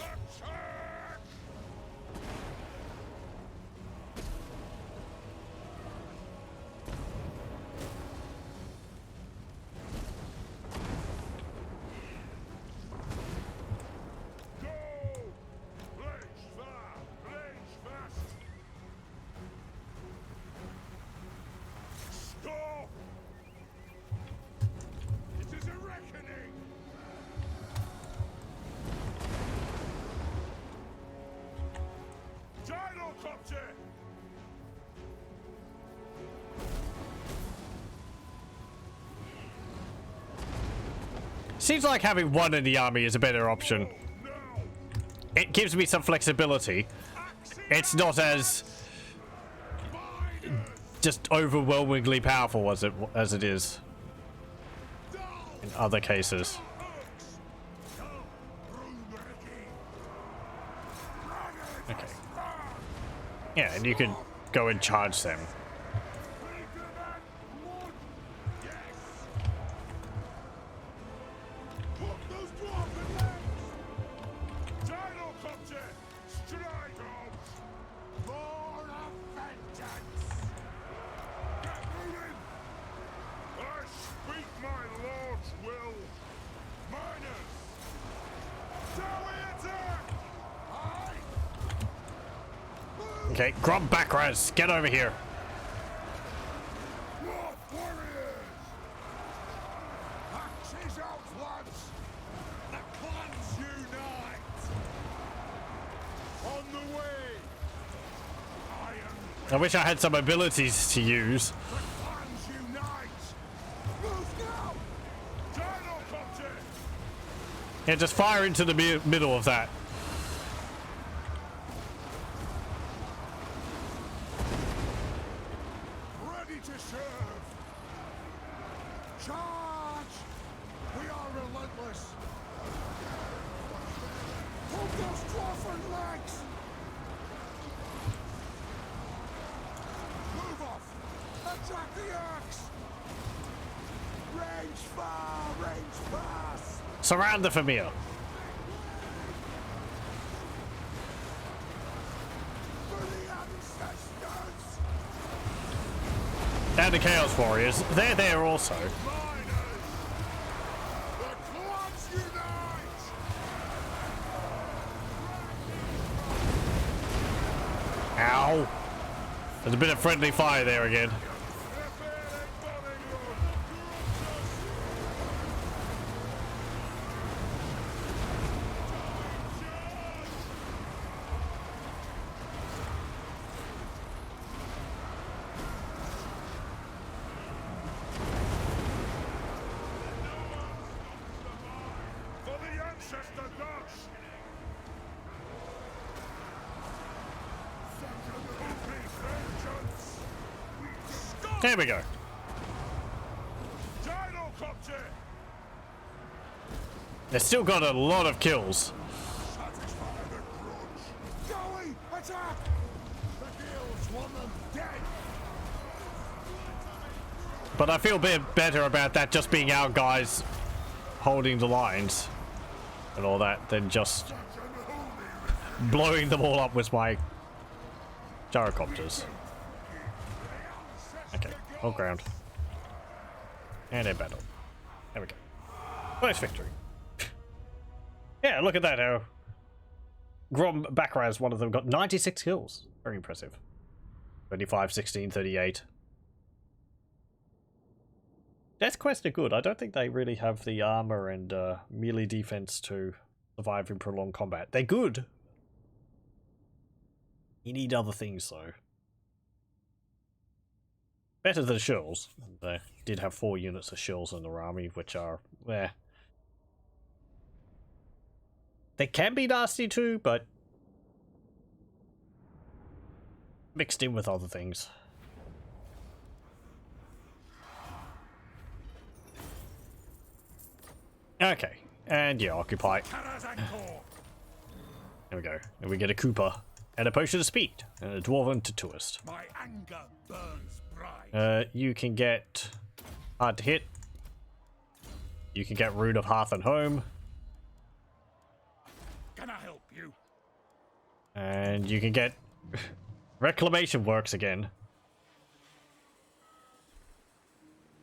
Seems like having one in the army is a better option. It gives me some flexibility. It's not as just overwhelmingly powerful as it is in other cases. Okay. Yeah, and you could go and charge them. Okay, Grub backrats, get over here. I wish I had some abilities to use. Yeah, just fire into the middle of that. Ready to serve. Charge! We are relentless. Hold those dwarfen! and legs! Move off! Attack the axe! Range far! Range fast! Surround the Familiar. For the ancestors! And the Chaos Warriors. They're there also. Miners! The clans unite! Ow. There's a bit of friendly fire there again. For the ancestor gods! Vengeance! There we go. Gyrocopter! They've still got a lot of kills. Satisfy the grudge! Dawi, attack! The guilds want them dead! But I feel a bit better about that just being our guys holding the lines and all that than just blowing them all up with my gyrocopters. Okay, hold ground. And a battle. There we go. Nice victory. Yeah, look at that. How Grom Bakraz, one of them, got 96 kills. Very impressive. 25, 16, 38. Death Quest are good. I don't think they really have the armor and melee defense to survive in prolonged combat. They're good. You need other things, though. Better than shills. They did have 4 units of shills in their army, which are, they can be nasty too, but mixed in with other things. Okay, and yeah, occupy. There we go. And we get a Cooper, and a potion of speed, and a dwarven to tourist. My anger burns bright. You can get hard to hit. You can get Rune of Hearth and Home. Can I help you? And you can get Reclamation Works again.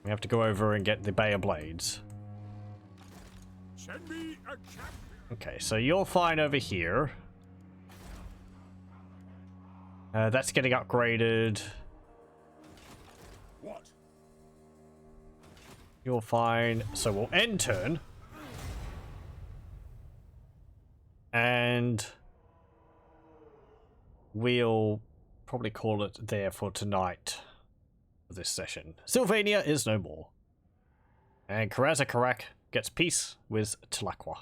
We have to go over and get the Bay of Blades. Send me a champion. Okay, so you'll find over here. That's getting upgraded. What? You'll find... So we'll end turn. And we'll probably call it there for tonight. For this session. Sylvania is no more. And Karak gets peace with Tlaqua.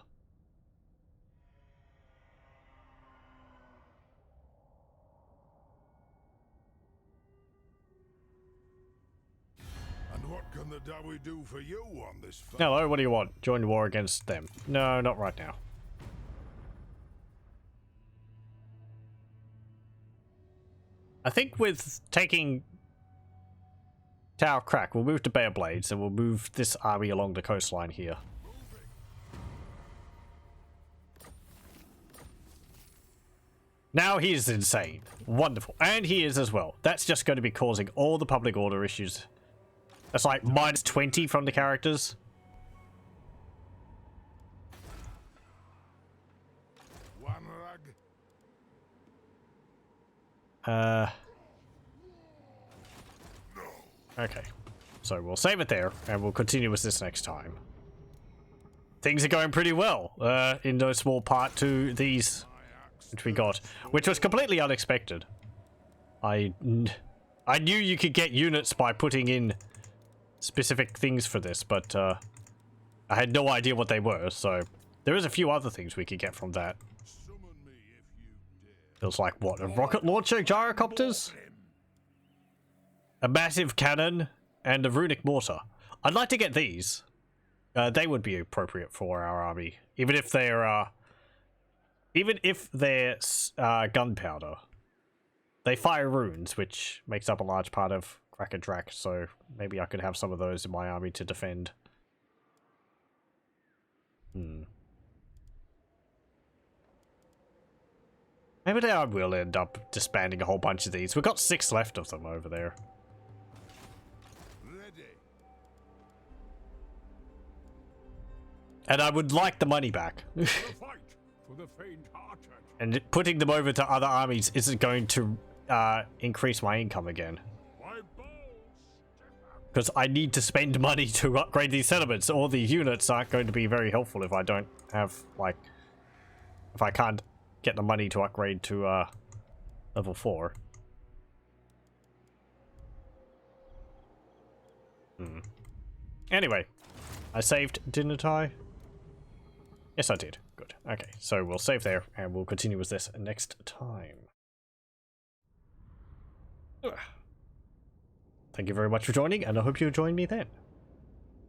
And what can the Dawi do for you on this fight? Hello, what do you want? Join the war against them. No, not right now. I think with taking Tower Crack, we'll move to Bay of Blades and we'll move this army along the coastline here. Now he is insane. Wonderful. And he is as well. That's just going to be causing all the public order issues. That's like minus 20 from the characters. One rag. Okay. So we'll save it there and we'll continue with this next time. Things are going pretty well, in no small part to these which we got, which was completely unexpected. I knew you could get units by putting in specific things for this, but I had no idea what they were, so there is a few other things we could get from that. Feels like, what, a rocket launcher, gyrocopters? A massive cannon, and a runic mortar. I'd like to get these. They would be appropriate for our army, even if they're Even if they're gunpowder, they fire runes, which makes up a large part of Kraka Drak, so maybe I could have some of those in my army to defend. Maybe I will end up disbanding a whole bunch of these. We've got 6 left of them over there. Ready. And I would like the money back. For the fight, for the faint-hearted. And putting them over to other armies isn't going to increase my income again. My balls step Because I need to spend money to upgrade these settlements. All the units aren't going to be very helpful if I don't have, like... If I can't get the money to upgrade to level 4. Anyway, I saved, didn't I? Yes, I did. Good. Okay, so we'll save there, and we'll continue with this next time. Ugh. Thank you very much for joining, and I hope you join me then.